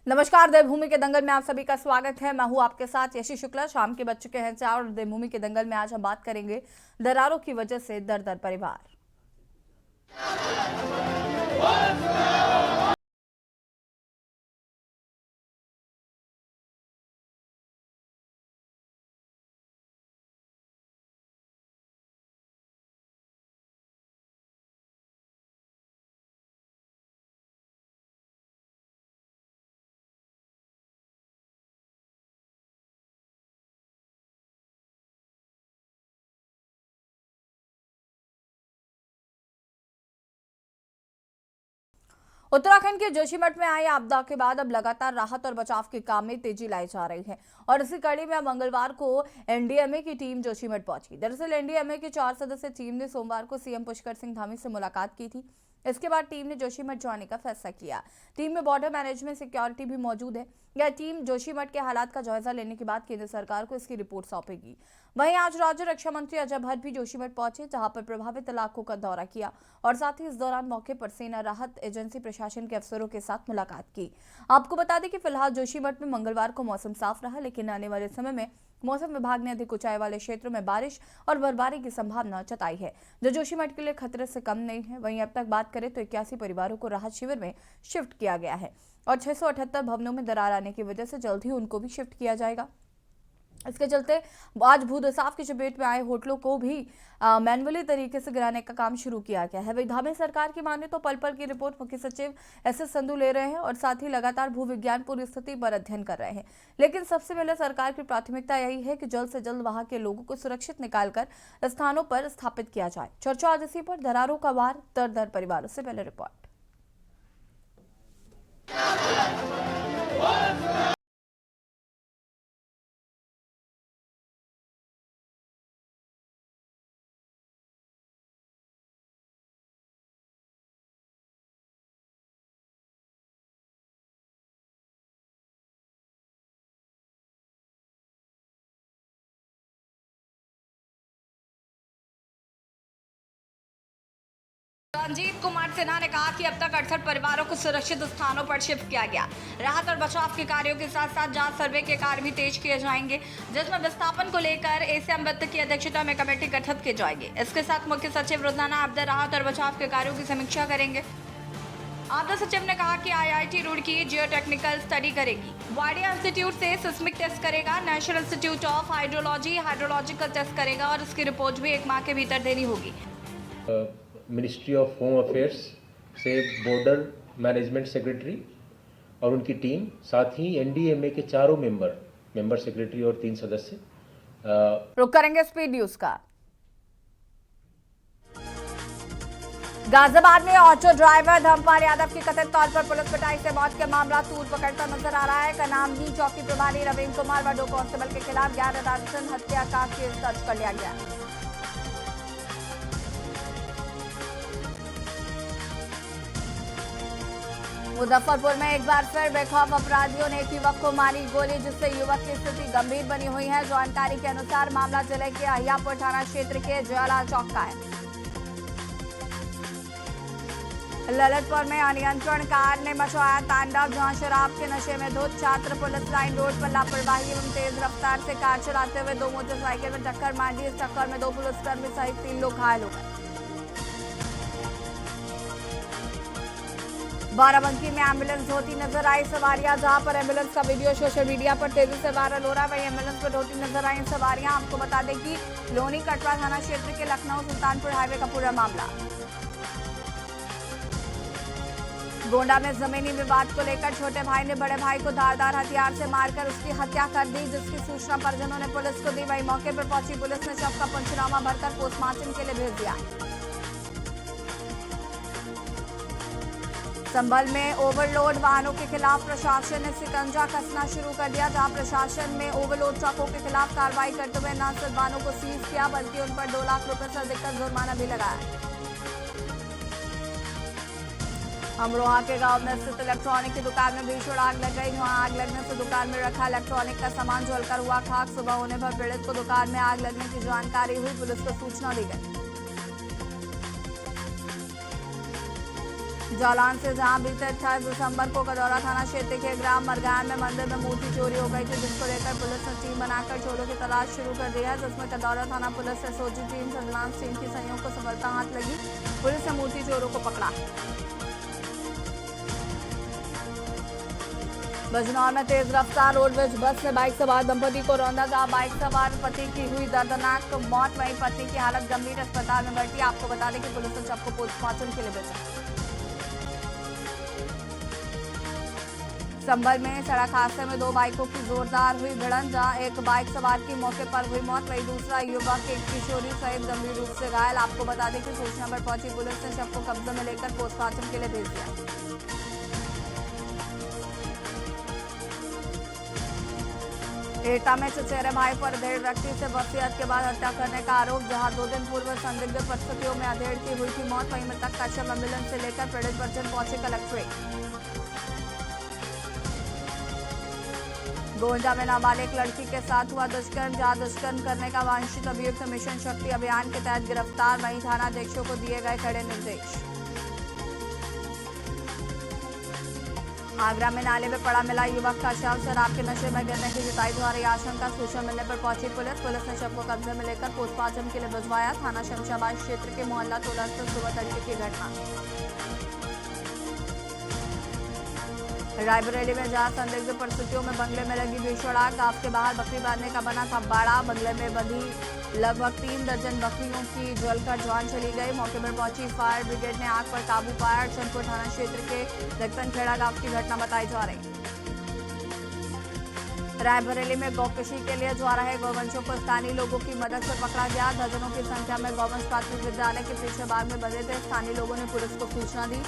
नमस्कार। देवभूमि के दंगल में आप सभी का स्वागत है। मैं हूं आपके साथ यशी शुक्ला। शाम के बज चुके हैं 4 और देवभूमि के दंगल में आज हम बात करेंगे दरारों की वजह से दर दर परिवार। उत्तराखंड के जोशीमठ में आई आपदा के बाद अब लगातार राहत और बचाव के काम में तेजी लाई जा रही है और इसी कड़ी में मंगलवार को एनडीएमए की टीम जोशीमठ पहुंची। दरअसल एनडीएमए की 4 सदस्यीय टीम ने सोमवार को सीएम पुष्कर सिंह धामी से मुलाकात की थी। इसके बाद टीम ने जोशीमठ जाने का फैसला किया। टीम में बॉर्डर मैनेजमेंट सिक्योरिटी भी मौजूद है। यह टीम जोशीमठ के हालात का जायजा लेने के बाद केंद्र सरकार को इसकी रिपोर्ट सौंपेगी। वहीं आज राज्य रक्षा मंत्री अजय भट्ट भी जोशीमठ पहुंचे, जहां पर प्रभावित इलाकों का दौरा किया और साथ ही इस दौरान मौके पर सेना, राहत एजेंसी, प्रशासन के अफसरों के साथ मुलाकात की। आपको बता दें कि फिलहाल जोशीमठ में मंगलवार को मौसम साफ रहा, लेकिन आने वाले समय में मौसम विभाग ने अधिक ऊंचाई वाले क्षेत्रों में बारिश और बर्फबारी की संभावना जताई है, जो जोशीमठ के लिए खतरे से कम नहीं है। वहीं अब तक बात करें तो 81 परिवारों को राहत शिविर में शिफ्ट किया गया है और 678 भवनों में दरार आने की वजह से जल्द ही उनको भी शिफ्ट किया जाएगा। इसके चलते आज भूदसाव की चपेट में आए होटलों को भी मैनुअली तरीके से गिराने का काम शुरू किया गया है। वही धामी सरकार की माने तो पल पल की रिपोर्ट मुख्य सचिव एसएस संधू ले रहे हैं और साथ ही लगातार भूविज्ञान पूरी स्थिति पर अध्ययन कर रहे हैं। लेकिन सबसे पहले सरकार की प्राथमिकता यही है कि जल्द से जल्द वहां के लोगों को सुरक्षित निकालकर स्थानों पर स्थापित किया जाए। चर्चा आज इसी पर, दरारों का वार, दर दर परिवारों से पहले रिपोर्ट। रंजीत कुमार सिन्हा ने कहा कि अब तक 68 परिवारों को सुरक्षित स्थानों पर शिफ्ट किया गया। राहत और बचाव के कार्यों के साथ साथ जांच सर्वे के कार्य भी तेज किए जाएंगे, जिसमें विस्थापन को लेकर एसीएम वित्त की अध्यक्षता में कमेटी गठित की जाएगी। इसके साथ मुख्य सचिव रोजाना आपदा राहत और बचाव के कार्यों की समीक्षा करेंगे। आपदा सचिव ने कहा कि IIT Roorkee geo technical study करेगी, वाडिया इंस्टीट्यूट से सिस्मिक टेस्ट करेगा, national institute of hydrology hydrological test करेगा और इसकी रिपोर्ट भी 1 माह के भीतर देनी होगी। मिनिस्ट्री ऑफ होम अफेयर्स से बॉर्डर मैनेजमेंट सेक्रेटरी और उनकी टीम, साथ ही एनडीएमए के चारों मेंबर सेक्रेटरी और 3 सदस्य। रुक करेंगे स्पीड न्यूज का। गाजियाबाद में ऑटो ड्राइवर धर्मपाल यादव की कथित तौर पर पुलिस पिटाई से मौत के मामला तूल पकड़ता नजर आ रहा है। कनामनी चौकी प्रभारी रविंद्र कुमार व 2 कांस्टेबल के खिलाफ 11 दर्जन हत्या का केस दर्ज कर लिया गया। मुजफ्फरपुर में एक बार फिर बेखौफ अपराधियों ने एक युवक को मारी गोली, जिससे युवक की स्थिति गंभीर बनी हुई है। जानकारी के अनुसार मामला जिले के अहियापुर थाना क्षेत्र के जयलाल चौक का है। ललितपुर में अनियंत्रण कार ने मचाया तांडव, जहां शराब के नशे में धुत छात्र पुलिस लाइन रोड पर लापरवाही एवं तेज रफ्तार से कार चलाते हुए 2 मोटरसाइकिल में टक्कर मार दी। इस टक्कर में 2 पुलिसकर्मी सहित 3 लोग घायल हो गए। बाराबंकी में एम्बुलेंस ढोती नजर आई सवारियां, जहां पर एम्बुलेंस का वीडियो सोशल मीडिया पर तेजी से वायरल हो रहा है। वहीं एम्बुलेंस पर ढोती नजर आई सवारियां। आपको बता दें कि लोनी कटरा थाना क्षेत्र के लखनऊ सुल्तानपुर हाईवे का पूरा मामला। गोंडा में जमीनी विवाद को लेकर छोटे भाई ने बड़े भाई को धारदार हथियार से मारकर उसकी हत्या कर दी, जिसकी सूचना परिजनों ने पुलिस को दी। वहीं मौके पर पहुंची पुलिस ने शव का पंचनामा भरकर पोस्टमार्टम के लिए भेज दिया। संभल में ओवरलोड वाहनों के खिलाफ प्रशासन ने शिकंजा कसना शुरू कर दिया, जहां प्रशासन में ओवरलोड ट्रकों के खिलाफ कार्रवाई करते हुए न सिर्फ वाहनों को सीज किया, बल्कि उन पर 2 लाख रुपए से अधिक का जुर्माना भी लगाया। अमरोहा के गांव में स्थित इलेक्ट्रॉनिक की दुकान में भीषण आग लग गई, जहां आग लगने से दुकान में रखा इलेक्ट्रॉनिक का सामान जलकर हुआ खाक। सुबह होने पर पीड़ित को दुकान में आग लगने की जानकारी हुई, पुलिस को सूचना दी गई। जालौन से जहां बीते 28 दिसंबर को कदौरा थाना क्षेत्र के ग्राम मरगान में मंदिर में मूर्ति चोरी हो गई थी, जिसको लेकर पुलिस ने टीम बनाकर चोरों की तलाश शुरू कर दी है, जिसमें कदौरा थाना पुलिस से सोची टीम सर्विलांस टीम की सहयोग को सफलता हाथ लगी। पुलिस ने मूर्ति चोरों को पकड़ा। बिजनौर में तेज रफ्तार रोडवेज बस ने बाइक सवार दंपति को रौंदा, जहां बाइक सवार पति की हुई दर्दनाक मौत, वहीं पत्नी की हालत गंभीर, अस्पताल में भर्ती। आपको बता दें कि पुलिस ने शव को पोस्टमार्टम के लिए भेजा। संभल में सड़क हादसे में 2 बाइकों की जोरदार हुई भिड़ंत, जहां एक बाइक सवार की मौके पर हुई मौत, वहीं दूसरा युवक एक किशोरी सहित गंभीर रूप से घायल। आपको बता दें कि सूचना पर पहुंची पुलिस ने शव को कब्जे में लेकर पोस्टमार्टम के लिए भेज दिया। एटा में चचेरे भाई पर अधेड़ व्यक्ति से वसीयत के बाद हत्या करने का आरोप, जहां 2 दिन पूर्व संदिग्ध परिस्थितियों में अधेड़ की हुई थी मौत, वहीं मृतक का शव एम्बुलेंस से लेकर पीड़ित परिजन पहुंचे कलेक्ट्रेट। गोंडा में नाबालिग लड़की के साथ हुआ दुष्कर्म, जहां दुष्कर्म करने का वांछित अभियुक्त मिशन शक्ति अभियान के तहत गिरफ्तार, वहीं थानाध्यक्षों को दिए गए कड़े निर्देश। आगरा में नाले में पड़ा मिला युवक का शव, शराब के नशे में गिरने की जताई जा रही आशंका, सूचना मिलने पर पहुंची पुलिस ने शव को कब्जे में लेकर पोस्टमार्टम के लिए भिजवाया। थाना शमशाबाद क्षेत्र के मोहल्ला टोला स्थित सुबह तड़के की घटना। रायबरेली में जहां संदिग्ध परिस्थितियों में बंगले में लगी भीषण आग, गांव के बाहर बकरी बांधने का बना था बाड़ा, बंगले में बंधी लगभग 3 दर्जन बकरियों की जलकर जान चली गई। मौके पर पहुंची फायर ब्रिगेड ने आग पर काबू पाया। चंदपुर थाना क्षेत्र के रतनखेड़ा गांव की घटना बताई जा रही। रायबरेली में गौकशी के लिए जा रहे गौवंशों को स्थानीय लोगों की मदद से पकड़ा गया। दर्जनों की संख्या में गौवंश प्राथमिक विद्यालय के पीछे बाग में बंधे थे। स्थानीय लोगों ने पुलिस को सूचना दी।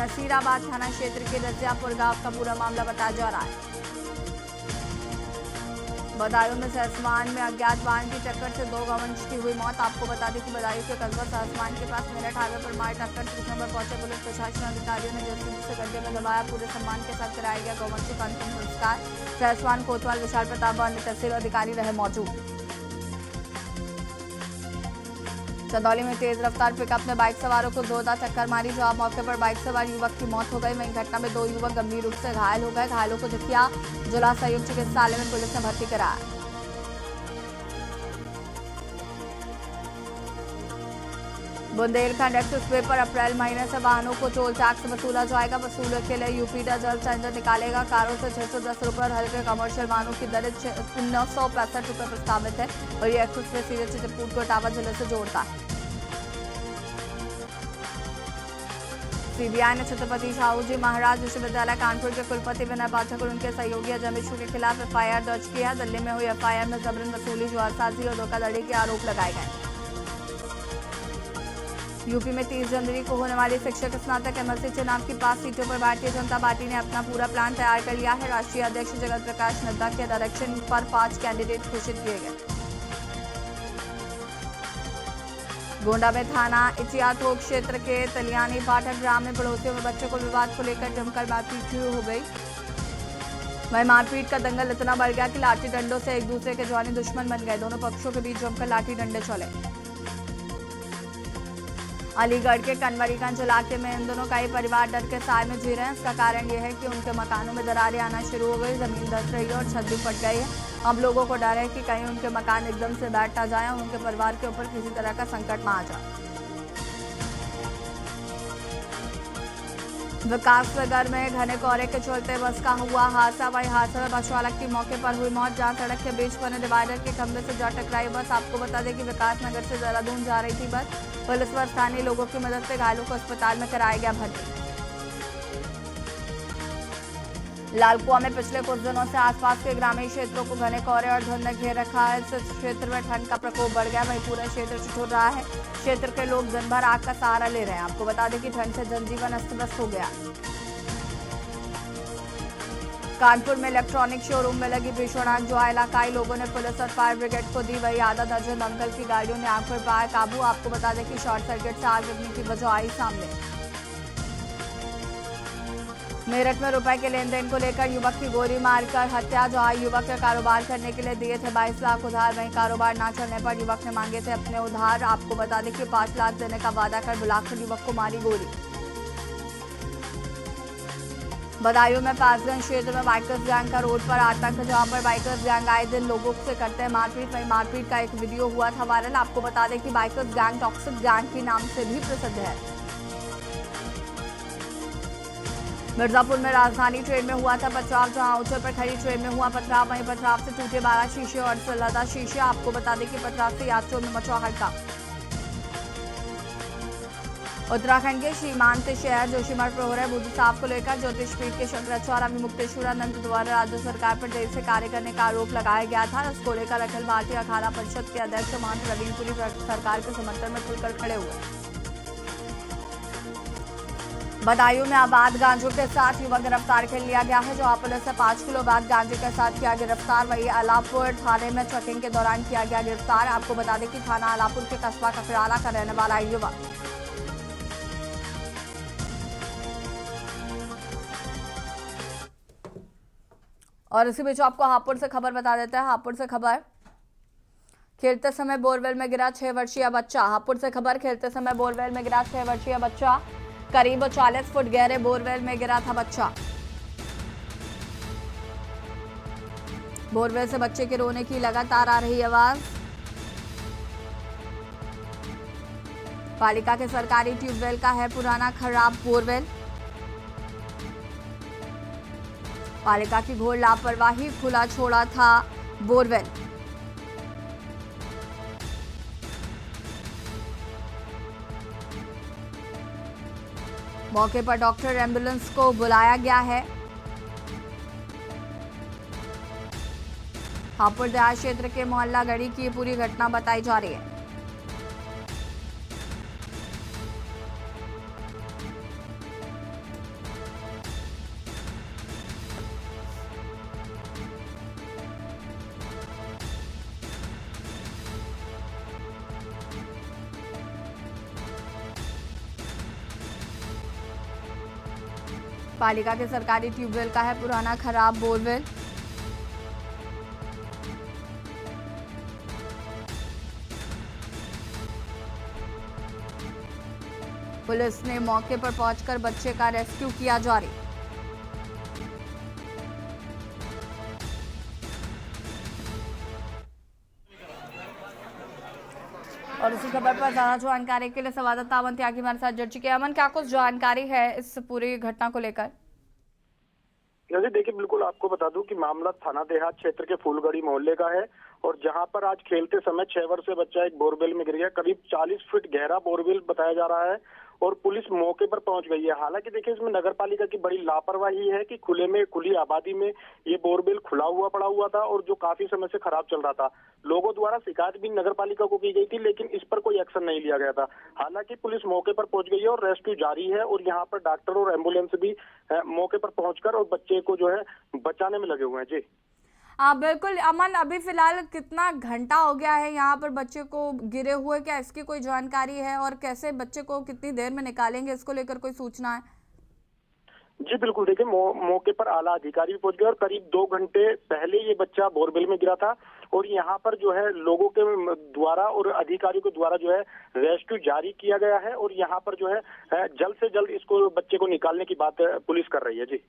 नसीराबाद थाना क्षेत्र के रजियापुर गांव का पूरा मामला बताया जा रहा है। बदायूं में सहसमान में अज्ञात वाहन की टक्कर से 2 गौवंश की हुई मौत। आपको बता दें कि बदायूं के कस्बा सहसमान के पास मेरठ हाईवे पर मार टक्कर। सूचना पर पहुंचे पुलिस प्रशासन अधिकारियों ने जेसीबी से गड्ढे में दबाया। पूरे सम्मान के साथ कराया गया गौवंशों का अंतिम संस्कार। सहसमान कोतवाल विशाल प्रताप व अन्य तहसील अधिकारी रहे मौजूद। चंदौली में तेज रफ्तार पिकअप ने बाइक सवारों को जोरदार टक्कर मारी, जहां मौके पर बाइक सवार युवक की मौत हो गई। वहीं घटना में 2 युवक गंभीर रूप से घायल हो गए। घायलों को झकिया जिला संयुक्त चिकित्सालय में पुलिस ने भर्ती कराया। बुंदेलखंड एक्सप्रेसवे पर अप्रैल महीने से वाहनों को टोल टैक्स वसूला जाएगा। वसूली के लिए यूपीडा जल्द टेंडर निकालेगा। कारों से 610 रुपये और हल्के कमर्शियल वाहनों की दरें 1965 रुपये प्रस्तावित है और ये एक्सप्रेसवे सीधे चित्रकूट को इटावा जिले से जोड़ता है। सीबीआई ने छत्रपति शाहू जी महाराज विश्वविद्यालय कानपुर के कुलपति विनय पाठक और उनके सहयोगी अजय मिश्र के खिलाफ एफआईआर दर्ज किया। दिल्ली में हुई एफआईआर में जबरन वसूली, जुआरसाजी और धोखाधड़ी के आरोप लगाए गए। यूपी में 30 जनवरी को होने वाली शिक्षक स्नातक एमएससी चुनाव की 5 सीटों पर भारतीय जनता पार्टी ने अपना पूरा प्लान तैयार कर लिया है। राष्ट्रीय अध्यक्ष जगत प्रकाश नड्डा के डायरेक्शन पर 5 कैंडिडेट घोषित किए गए। गोंडा में थाना इचियाथोक क्षेत्र के तलियानी पाठक ग्राम में पड़ोसियों में बच्चों को विवाद को लेकर जमकर मारपीट शुरू हो गई। वहीं मारपीट का दंगल इतना बढ़ गया कि लाठी डंडों से एक दूसरे के जानी दुश्मन बन गए। दोनों पक्षों के बीच जमकर लाठी डंडे चले। अलीगढ़ के कनवरीगंज इलाके में इन दोनों कई परिवार डर के साए में जी रहे हैं। इसका कारण यह है कि उनके मकानों में दरारें आना शुरू हो गई, जमीन धंस रही है और छत भी फट गई है। अब लोगों को डर है कि कहीं उनके मकान एकदम से बैठ ना जाए और उनके परिवार के ऊपर किसी तरह का संकट ना आ जाए। विकासनगर में घने कोहरे के चलते बस का हुआ हादसा। वही हादसा में बस चालक की मौके पर हुई मौत, जहां सड़क के बीच बने डिवाइडर के खंभे से जा टकराई बस। आपको बता दें कि विकासनगर से देहरादून जा रही थी बस। पुलिस व स्थानीय लोगों की मदद से घायलों को अस्पताल में कराया गया भर्ती। लालकुआ में पिछले कुछ दिनों से आसपास के ग्रामीण क्षेत्रों को घने कोहरे और धुंध ने घेर रखा है। इस क्षेत्र में ठंड का प्रकोप बढ़ गया, वहीं पूरा क्षेत्र ठिठुर रहा है। क्षेत्र के लोग दिन भर आग का सहारा ले रहे हैं। आपको बता दें कि ठंड से जनजीवन अस्त-व्यस्त हो गया। कानपुर में इलेक्ट्रॉनिक शोरूम में लगी भीषण आग, जो इलाकाई लोगों ने पुलिस और फायर ब्रिगेड को दी। वही आधा दर्जन दमकल की गाड़ियों ने आग पर पाया काबू। आपको बता दें कि शॉर्ट सर्किट से आग लगने की वजह आई सामने। मेरठ में रुपए के लेन देन को लेकर युवक की गोली मारकर हत्या, जहां युवक के कारोबार करने के लिए दिए थे 22 लाख उधार। वहीं कारोबार न चलने पर युवक ने मांगे थे अपने उधार। आपको बता दें कि 5 लाख देने का वादा कर बुलाकर युवक को मारी गोली। बदायूं में पासगंज क्षेत्र में बाइकर्स गैंग का रोड पर आतंक, जहां पर बाइकर्स गैंग आए दिन लोगों से करते हैं मारपीट। वहीं मारपीट का एक वीडियो हुआ था वायरल। आपको बता दें कि बाइकर्स गैंग टॉक्सिक गैंग के नाम से भी प्रसिद्ध है। मिर्जापुर में राजधानी ट्रेन में हुआ था पथराव, जहां ऊंचर पर खड़ी ट्रेन में हुआ पथराव। वहीं पथराव से टूटे 12 शीशे और लदा शीशे। आपको बता दें कि पथराव से यात्रियों में मचा हड़कंप। उत्तराखंड के सीमांत शहर जोशीमठ पर हो रहे बुद्ध साहब को लेकर ज्योतिषपीठ के शंकराचार्य विमुक्तेश्वरानंद द्वारा राज्य सरकार पर देर से कार्य करने का आरोप लगाया गया था। इसको लेकर अखिल भारतीय अखाड़ा परिषद के अध्यक्ष महंत रवीनपुरी सरकार के समर्थन में खुलकर खड़े हुए। बदायूं में अवैध गांजों के साथ युवक गिरफ्तार कर लिया गया है, जहां पुलिस ने 5 किलो अवैध गांजे के साथ किया गिरफ्तार। वही अलापुर थाने में चेकिंग के दौरान किया गया गिरफ्तार। आपको बता दें कि थाना अलापुर के कस्बा ककराला का रहने वाला युवक और इसी बीच आपको हापुड़ से खबर बता देते हैं। हापुड़ से खबर, खेलते समय बोरवेल में गिरा 6 वर्षीय बच्चा। हापुड़ से खबर, खेलते समय बोरवेल में गिरा 6 वर्षीय बच्चा। करीब 40 फुट गहरे बोरवेल में गिरा था बच्चा। बोरवेल से बच्चे के रोने की लगातार आ रही आवाज। पालिका के सरकारी ट्यूबवेल का है पुराना खराब बोरवेल। पालिका की घोर लापरवाही, खुला छोड़ा था बोरवेल। मौके पर डॉक्टर, एम्बुलेंस को बुलाया गया है। हापुड़ देहात क्षेत्र के मोहल्ला गढ़ी की पूरी घटना बताई जा रही है। पालिका के सरकारी ट्यूबवेल का है पुराना खराब बोरवेल। पुलिस ने मौके पर पहुंचकर बच्चे का रेस्क्यू किया जारी। और इसी खबर पर ज्यादा जानकारी के लिए संवाददाता अमन त्यागी हमारे साथ जुड़ चुके हैं। अमन, क्या कुछ जानकारी है इस पूरी घटना को लेकर? देखिए, बिल्कुल आपको बता दूं कि मामला थाना देहात क्षेत्र के फूलगढ़ी मोहल्ले का है और जहां पर आज खेलते समय 6 वर्षीय बच्चा एक बोरवेल में गिर गया। करीब 40 फीट गहरा बोरवेल बताया जा रहा है और पुलिस मौके पर पहुंच गई है। हालांकि देखिए, इसमें नगर पालिका की बड़ी लापरवाही है कि खुली आबादी में ये बोरवेल खुला हुआ पड़ा हुआ था और जो काफी समय से खराब चल रहा था। लोगों द्वारा शिकायत भी नगर पालिका को की गई थी, लेकिन इस पर कोई एक्शन नहीं लिया गया था। हालांकि पुलिस मौके पर पहुंच गई है और रेस्क्यू जारी है और यहाँ पर डॉक्टर और एम्बुलेंस भी मौके पर पहुंचकर और बच्चे को जो है बचाने में लगे हुए हैं। जी बिल्कुल अमन, अभी फिलहाल कितना घंटा हो गया है यहाँ पर बच्चे को गिरे हुए, क्या इसकी कोई जानकारी है? और कैसे बच्चे को कितनी देर में निकालेंगे, इसको लेकर कोई सूचना है? जी बिल्कुल, देखिए मौके पर आला अधिकारी भी पहुंच गए और करीब 2 घंटे पहले ये बच्चा बोरवेल में गिरा था और यहाँ पर जो है लोगों के द्वारा और अधिकारियों के द्वारा जो है रेस्क्यू जारी किया गया है और यहाँ पर जो है जल्द से जल्द इसको बच्चे को निकालने की बात पुलिस कर रही है। जी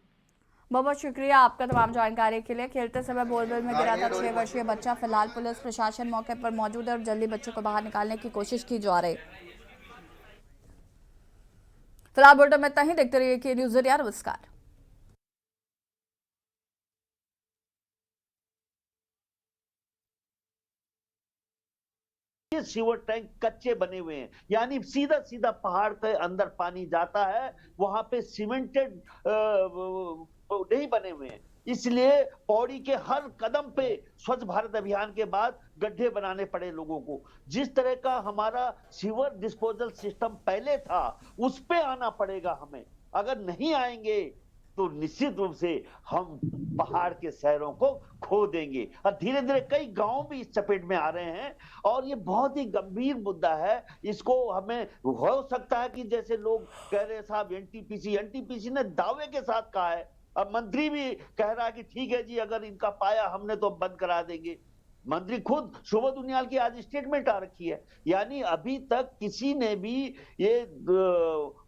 बहुत बहुत शुक्रिया आपका तमाम जानकारी के लिए। खेलते समय बोरवेल में गिरा था 6 वर्षीय बच्चा। फिलहाल पुलिस प्रशासन मौके पर मौजूद है और जल्दी बच्चे को बाहर निकालने की कोशिश की जा रही। फिलहाल बुलेटिन में इतना ही। देखते रहिए के न्यूज़ इंडिया। नमस्कार। ये सीवर टैंक कच्चे बने हुए हैं, यानी सीधा सीधा पहाड़ के अंदर पानी जाता है। वहां पे सीमेंटेड नहीं बने हुए हैं, इसलिए पौड़ी के हर कदम पे स्वच्छ भारत अभियान के बाद गड्ढे बनाने पड़े लोगों को। जिस तरह का हमारा सीवर डिस्पोजल सिस्टम पहले था उस पे आना पड़ेगा हमें। अगर नहीं आएंगे तो निश्चित रूप से हम पहाड़ के शहरों को खो देंगे और धीरे धीरे कई गांव भी इस चपेट में आ रहे हैं और ये बहुत ही गंभीर मुद्दा है। इसको हमें हो सकता है कि जैसे लोग कह रहे हैं साहब एनटीपीसी ने दावे के साथ कहा है, अब मंत्री भी कह रहा है कि ठीक है जी, अगर इनका पाया हमने तो बंद करा देंगे। मंत्री खुद शोभा दुनियाल की आज स्टेटमेंट आ रखी है। यानी अभी तक किसी ने भी ये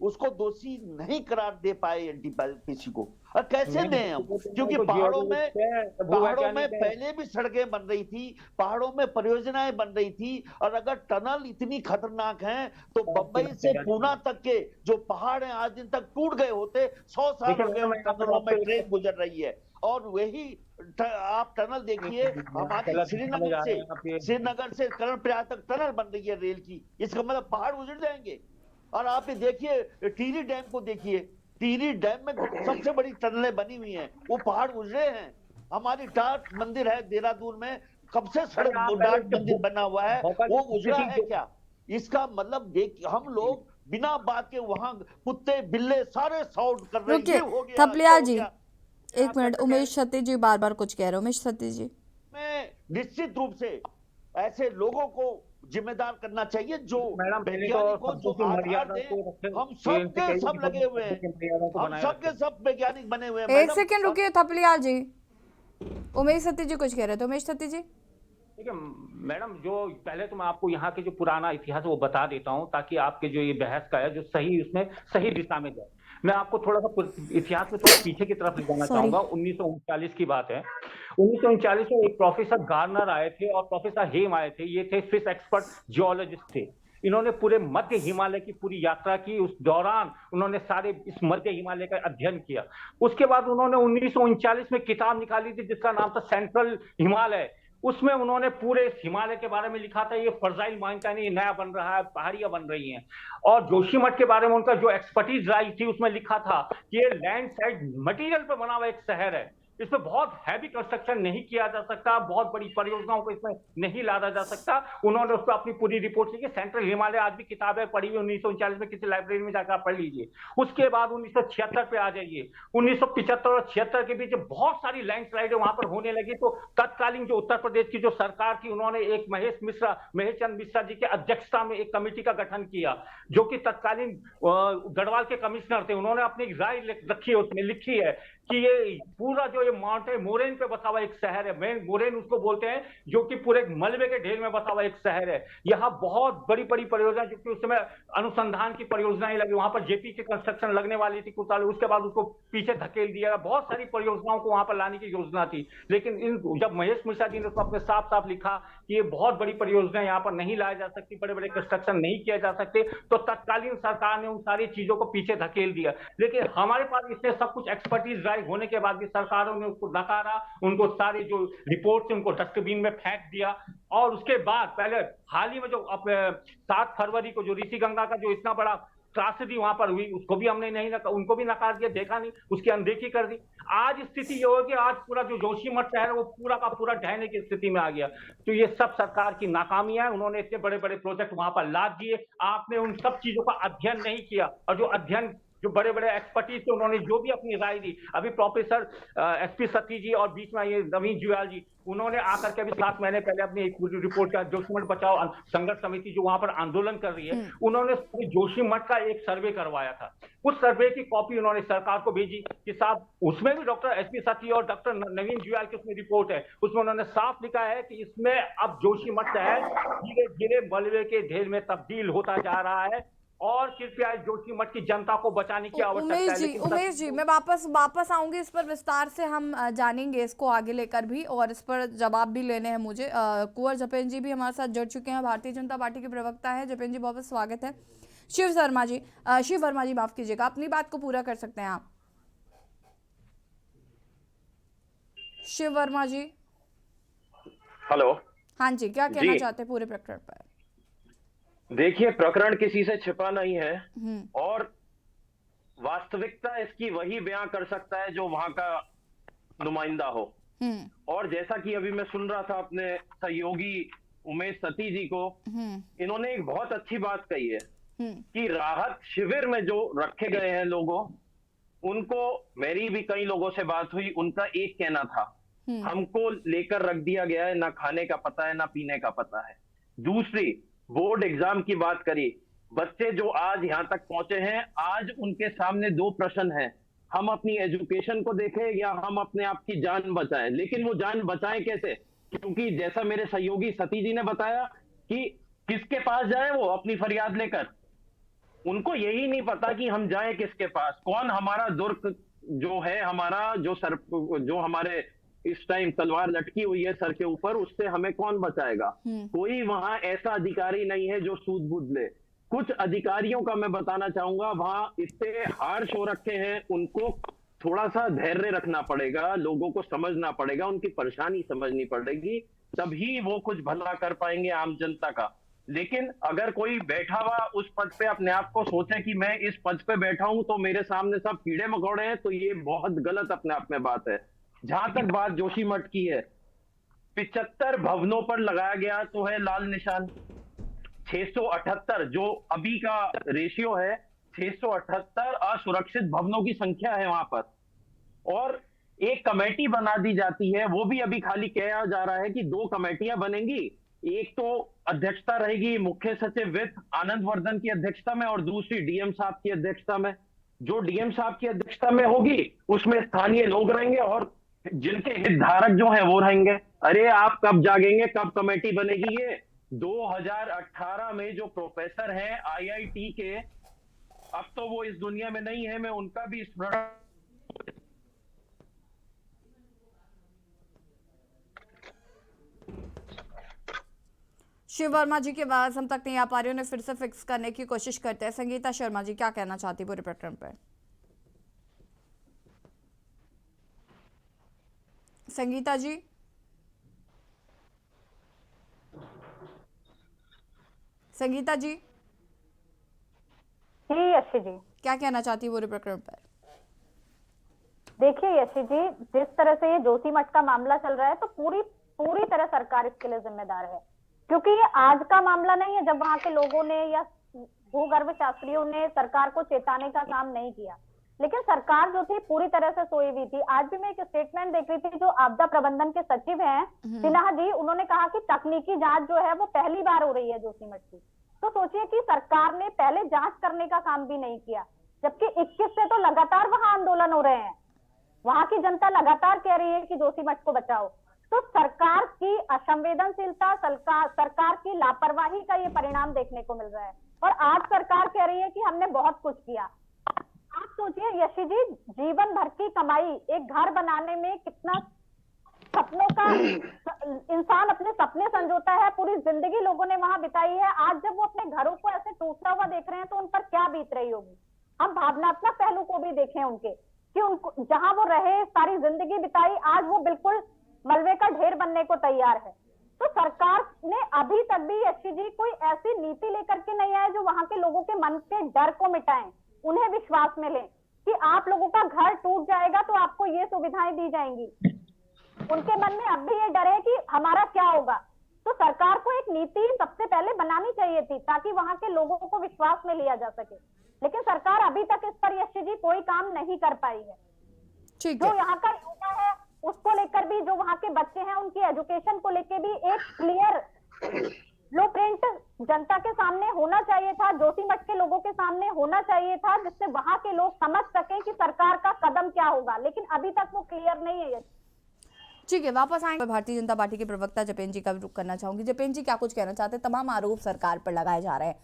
उसको दोषी नहीं करार दे पाए एनटीपीसी को। और कैसे दें हम, क्योंकि पहाड़ों में पहले भी सड़कें बन रही थी, पहाड़ों में परियोजनाएं बन रही थी, और अगर टनल इतनी खतरनाक हैं तो बंबई से पूना तक के जो पहाड़ हैं आज दिन तक टूट गए होते। 100 साल हो गए उन टनलों में ट्रेन गुजर रही है। और वही आप टनल देखिए, हमारे श्रीनगर से कर्णप्रयाग तक टनल बन रही है रेल की, इसका मतलब पहाड़ उजड़ जाएंगे। और आप ये देखिए टिहरी डैम को देखिए, टिहरी डैम में सबसे बड़ी टनलें बनी हुई हैं, वो पहाड़ उजड़े हैं। हमारी डाक मंदिर है देहरादून में, कब से सड़क डाक मंदिर बना हुआ है, वो उजड़ा है क्या? इसका मतलब देख, हम लोग बिना बात के वहां कुत्ते बिल्ले सारे साउंड कर रहे हैं। थपलियाल जी एक मिनट, उमेश छत्तीस जी बार बार कुछ कह रहे हो। उमेश छत्तीस जी, मैं निश्चित रूप से ऐसे लोगों को जिम्मेदार करना चाहिए जो वैज्ञानिकों जो आधार दें। हम सबके सब लगे हुए हैं, हम सबके सब वैज्ञानिक बने हुए हैं। एक सेकंड रुकिए थपलियाल जी, उमेश छत्तीस जी कुछ कह रहे थे। उमेश छत्तीस जी देखिए मैडम, जो पहले तो मैं आपको यहाँ के जो पुराना इतिहास है वो बता देता हूँ, ताकि आपके जो ये बहस का है जो सही, उसमें सही दिशा में जाए। मैं आपको थोड़ा सा इतिहास में थोड़ा पीछे की तरफ ले जाना चाहूंगा। 1939 की बात है। 1939 में एक प्रोफेसर गार्नर आए थे और प्रोफेसर हेम आए थे। ये थे स्विस एक्सपर्ट जियोलॉजिस्ट थे। इन्होंने पूरे मध्य हिमालय की पूरी यात्रा की। उस दौरान उन्होंने सारे इस मध्य हिमालय का अध्ययन किया। उसके बाद उन्होंने 1939 में किताब निकाली थी जिसका नाम था सेंट्रल हिमालय। उसमें उन्होंने पूरे हिमालय के बारे में लिखा था, ये फर्जाइल माइंडटाइन ये नया बन रहा है, पहाड़ियां बन रही हैं। और जोशीमठ के बारे में उनका जो एक्सपर्टीज रही थी उसमें लिखा था कि ये लैंडस्लाइड मटेरियल पर बना हुआ एक शहर है, इसमें बहुत हैवी कंस्ट्रक्शन नहीं किया जा सकता, बहुत बड़ी परियोजनाओं को इसमें नहीं लादा जा सकता। उन्होंने उस पर अपनी पूरी रिपोर्ट लिखी। सेंट्रल हिमालय आज भी किताबें पढ़ी हुई 1939 में, किसी लाइब्रेरी में जाकर पढ़ लीजिए। उसके बाद 1976 पे आ जाइए। 1975 और 76 के बीच बहुत सारी लैंडस्लाइडें वहां पर होने लगी। तो तत्कालीन जो उत्तर प्रदेश की जो सरकार थी, उन्होंने एक महेश चंद्र मिश्रा जी की अध्यक्षता में एक कमेटी का गठन किया, जो कि तत्कालीन गढ़वाल के कमिश्नर थे। उन्होंने अपनी राय रखी है, उसमें लिखी है कि ये पूरा जो ये माउंटेन मोरेन पे बसा हुआ एक शहर है, मोरेन उसको बोलते हैं, जो कि पूरे मलबे के ढेर में बसा हुआ एक शहर है। यहाँ बहुत बड़ी बड़ी परियोजना, जिसकी उस समय अनुसंधान की परियोजनाएं लगी, वहां पर जेपी की कंस्ट्रक्शन लगने वाली थी कुछ साल, उसके बाद उसको पीछे धकेल दिया। बहुत सारी परियोजनाओं को वहां पर लाने की योजना थी, लेकिन जब महेश मिश्रा जी ने उसको अपने साफ साफ लिखा कि ये बहुत बड़ी परियोजना यहाँ पर नहीं लाई जा सकती, बड़े बड़े कंस्ट्रक्शन नहीं किए जा सकते, तो तत्कालीन सरकार ने उन सारी चीजों को पीछे धकेल दिया। लेकिन हमारे पास इसने सब कुछ एक्सपर्टीज होने के बाद भी सरकारों ने उसको नकारा, उनको सारी जो रिपोर्ट उनको डस्टबिन में फेंक दिया। और उसके बाद पहले हाल ही में जो 7 फरवरी को जो ऋषिगंगा का जो इतना बड़ा त्रासदी वहां पर हुई, उसको भी हमने नहीं उनको भी नकार दिया, देखा नहीं, उसकी अनदेखी कर दी। आज स्थिति ये हो कि आज पूरा जो जोशीमठ शहर है वो पूरा का पूरा ढहने की स्थिति में आ गया। तो ये सब सरकार की नाकामी है। उन्होंने इतने बड़े बड़े प्रोजेक्ट वहां पर लाद दिए, आपने उन सब चीजों का अध्ययन नहीं किया। और जो अध्ययन जो बड़े बड़े एक्सपर्टीज थे, उन्होंने जो भी अपनी राय दी, अभी प्रोफेसर एसपी सती जी और बीच में ये नवीन जुयाल जी, उन्होंने आकर के अभी 7 महीने पहले अपनी एक पूरी रिपोर्ट का जोशीमठ बचाओ संघर्ष समिति जो वहां पर आंदोलन कर रही है, उन्होंने जोशीमठ का एक सर्वे करवाया था। उस सर्वे की कॉपी उन्होंने सरकार को भेजी कि साहब, उसमें भी डॉक्टर एसपी सती और डॉक्टर नवीन जुयाल की उसमें रिपोर्ट है, उसमें उन्होंने साफ लिखा है कि इसमें अब जोशीमठ शहर धीरे धीरे मलबे के ढेर में तब्दील होता जा रहा है और कृपया जोशीमठ की जनता को बचाने की आवश्यकता है। उमेश जी मैं वापस आऊंगी, इस पर विस्तार से हम जानेंगे इसको आगे लेकर भी, और इस पर जवाब भी लेने हैं मुझे। कुंवर जपेन जी भी हमारे साथ जुड़ चुके हैं, भारतीय जनता पार्टी के प्रवक्ता है। जपेन जी बहुत बहुत स्वागत है। शिव वर्मा जी माफ कीजिएगा, अपनी बात को पूरा कर सकते हैं आप। शिव वर्मा जी हेलो। हाँ जी, क्या कहना चाहते हैं पूरे प्रकरण पर? देखिए, प्रकरण किसी से छिपा नहीं है और वास्तविकता इसकी वही बयां कर सकता है जो वहां का नुमाइंदा हो। और जैसा कि अभी मैं सुन रहा था अपने सहयोगी उमेश सती जी को, इन्होंने एक बहुत अच्छी बात कही है कि राहत शिविर में जो रखे गए हैं लोगों, उनको, मेरी भी कई लोगों से बात हुई, उनका एक कहना था, हमको लेकर रख दिया गया है, ना खाने का पता है ना पीने का पता है। दूसरी, बोर्ड एग्जाम की बात करी, बच्चे जो आज यहां तक पहुंचे हैं, आज उनके सामने 2 प्रश्न हैं, हम अपनी एजुकेशन को देखें या हम अपने आप की जान बचाएं। लेकिन वो जान बचाएं कैसे? क्योंकि जैसा मेरे सहयोगी सती जी ने बताया कि किसके पास जाए वो अपनी फरियाद लेकर, उनको यही नहीं पता कि हम जाएं किसके पास, कौन हमारा दुर्ग जो है, हमारा जो हमारे इस टाइम तलवार लटकी हुई है सर के ऊपर, उससे हमें कौन बचाएगा। कोई वहां ऐसा अधिकारी नहीं है जो सूझबूझ ले। कुछ अधिकारियों का मैं बताना चाहूंगा, वहां इतने हार्श हो रखे हैं, उनको थोड़ा सा धैर्य रखना पड़ेगा, लोगों को समझना पड़ेगा, उनकी परेशानी समझनी पड़ेगी, तभी वो कुछ भला कर पाएंगे आम जनता का। लेकिन अगर कोई बैठा हुआ उस पद पे अपने आप को सोचे कि मैं इस पद पे बैठा हूं तो मेरे सामने सब कीड़े मकोड़े हैं, तो ये बहुत गलत अपने आप में बात है। जहां तक बात जोशीमठ की है, 75 भवनों पर लगाया गया तो है लाल निशान। 678 जो अभी का रेशियो है, 678 असुरक्षित भवनों की संख्या है वहां पर। और एक कमेटी बना दी जाती है, वो भी अभी खाली कहा जा रहा है कि 2 कमेटियां बनेंगी। एक तो अध्यक्षता रहेगी मुख्य सचिव वित्त आनंद वर्धन की अध्यक्षता में, और दूसरी डीएम साहब की अध्यक्षता में। जो डीएम साहब की अध्यक्षता में होगी उसमें स्थानीय लोग रहेंगे और जिनके हितधारक जो है वो रहेंगे। अरे आप कब जागेंगे, कब कमेटी बनेगी? ये 2018 में जो प्रोफेसर हैं आईआईटी के, अब तो वो इस दुनिया में नहीं है, मैं उनका भी स्मरण। शिव वर्मा जी की आवाज हम तक नहीं आ पा रही, उन्हें फिर से फिक्स करने की कोशिश करते हैं। संगीता शर्मा जी क्या कहना चाहती पूरे प्रकरण पर? संगीता जी, संगीता जी जी यशी जी, क्या कहना चाहती है पूरे प्रकरण पर? देखिए यशी जी, जिस तरह से ये जोशीमठ का मामला चल रहा है तो पूरी तरह सरकार इसके लिए जिम्मेदार है, क्योंकि ये आज का मामला नहीं है जब वहां के लोगों ने या भूगर्भ शास्त्रियों ने सरकार को चेताने का काम नहीं किया। लेकिन सरकार जो थी पूरी तरह से सोई हुई थी। आज भी मैं एक स्टेटमेंट देख रही थी, जो आपदा प्रबंधन के सचिव हैं सिन्हा जी, उन्होंने कहा कि तकनीकी जांच जो है वो पहली बार हो रही है जोशीमठ की। तो सोचिए कि सरकार ने पहले जांच करने का काम भी नहीं किया, जबकि 21 से तो लगातार वहां आंदोलन हो रहे हैं, वहां की जनता लगातार कह रही है कि जोशीमठ को बचाओ। तो सरकार की असंवेदनशीलता, सरकार की लापरवाही का ये परिणाम देखने को मिल रहा है। और आज सरकार कह रही है कि हमने बहुत कुछ किया। आप सोचिए यशी जी, जीवन भर की कमाई एक घर बनाने में कितना सपनों का इंसान अपने सपने संजोता है, पूरी जिंदगी लोगों ने वहां बिताई है। आज जब वो अपने घरों को ऐसे टूटता हुआ देख रहे हैं तो उन पर क्या बीत रही होगी। हम भावनात्मक पहलू को भी देखें उनके, कि उनको जहां वो रहे, सारी जिंदगी बिताई, आज वो बिल्कुल मलबे का ढेर बनने को तैयार है। तो सरकार ने अभी तक भी यशी जी कोई ऐसी नीति लेकर के नहीं आए जो वहां के लोगों के मन के डर को मिटाएं, उन्हें विश्वास में लें कि आप लोगों का घर टूट जाएगा तो आपको ये सुविधाएं दी जाएंगी। उनके मन में अब भी ये डर है कि हमारा क्या होगा। तो सरकार को एक नीति सबसे पहले बनानी चाहिए थी ताकि वहां के लोगों को विश्वास में लिया जा सके, लेकिन सरकार अभी तक इस पर यशी जी कोई काम नहीं कर पाई है। जो यहाँ का युवा है उसको लेकर भी, जो वहां के बच्चे हैं उनकी एजुकेशन को लेकर भी एक क्लियर ब्लूप्रिंट जनता के सामने होना चाहिए था, जोशीमठ के लोगों के सामने होना चाहिए था, जिससे वहां के लोग समझ सके कि सरकार का कदम क्या होगा। लेकिन अभी तक वो क्लियर नहीं है। ठीक है, वापस आएंगे। भारतीय जनता पार्टी के प्रवक्ता जपेन जी का रुख करना चाहूंगी। जपेन जी क्या कुछ कहना चाहते हैं? तमाम आरोप सरकार पर लगाए जा रहे हैं।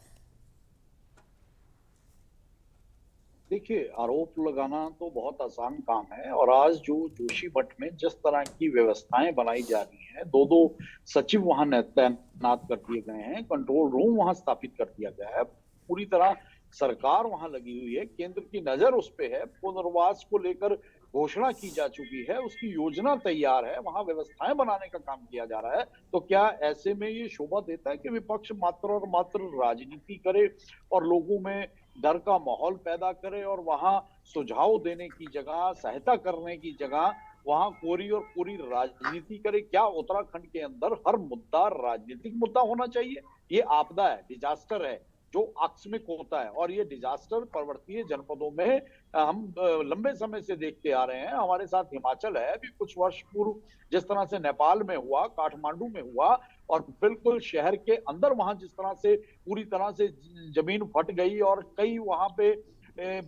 देखिए, आरोप लगाना तो बहुत आसान काम है, और आज जो जोशीमठ में जिस तरह की व्यवस्थाएं बनाई जा रही हैं, 2 सचिव वहां तैनात कर दिए गए हैं, कंट्रोल रूम वहां स्थापित कर दिया गया है, पूरी तरह सरकार वहां लगी हुई है, केंद्र की नजर उस पे है, पुनर्वास को लेकर घोषणा की जा चुकी है, उसकी योजना तैयार है, वहां व्यवस्थाएं बनाने का काम किया जा रहा है। तो क्या ऐसे में ये शोभा देता है कि विपक्ष मात्र और मात्र राजनीति करे और लोगों में डर का माहौल पैदा करे, और वहां सुझाव देने की जगह, सहायता करने की जगह वहां कोरी और पूरी राजनीति करे? क्या उत्तराखंड के अंदर हर मुद्दा राजनीतिक मुद्दा होना चाहिए? ये आपदा है, डिजास्टर है जो आकस्मिक होता है, और ये डिजास्टर पर्वतीय जनपदों में हम लंबे समय से देखते आ रहे हैं। हमारे साथ हिमाचल है, अभी कुछ वर्ष पूर्व जिस तरह से नेपाल में हुआ, काठमांडू में हुआ, और बिल्कुल शहर के अंदर वहां जिस तरह से पूरी तरह से जमीन फट गई और कई वहां पे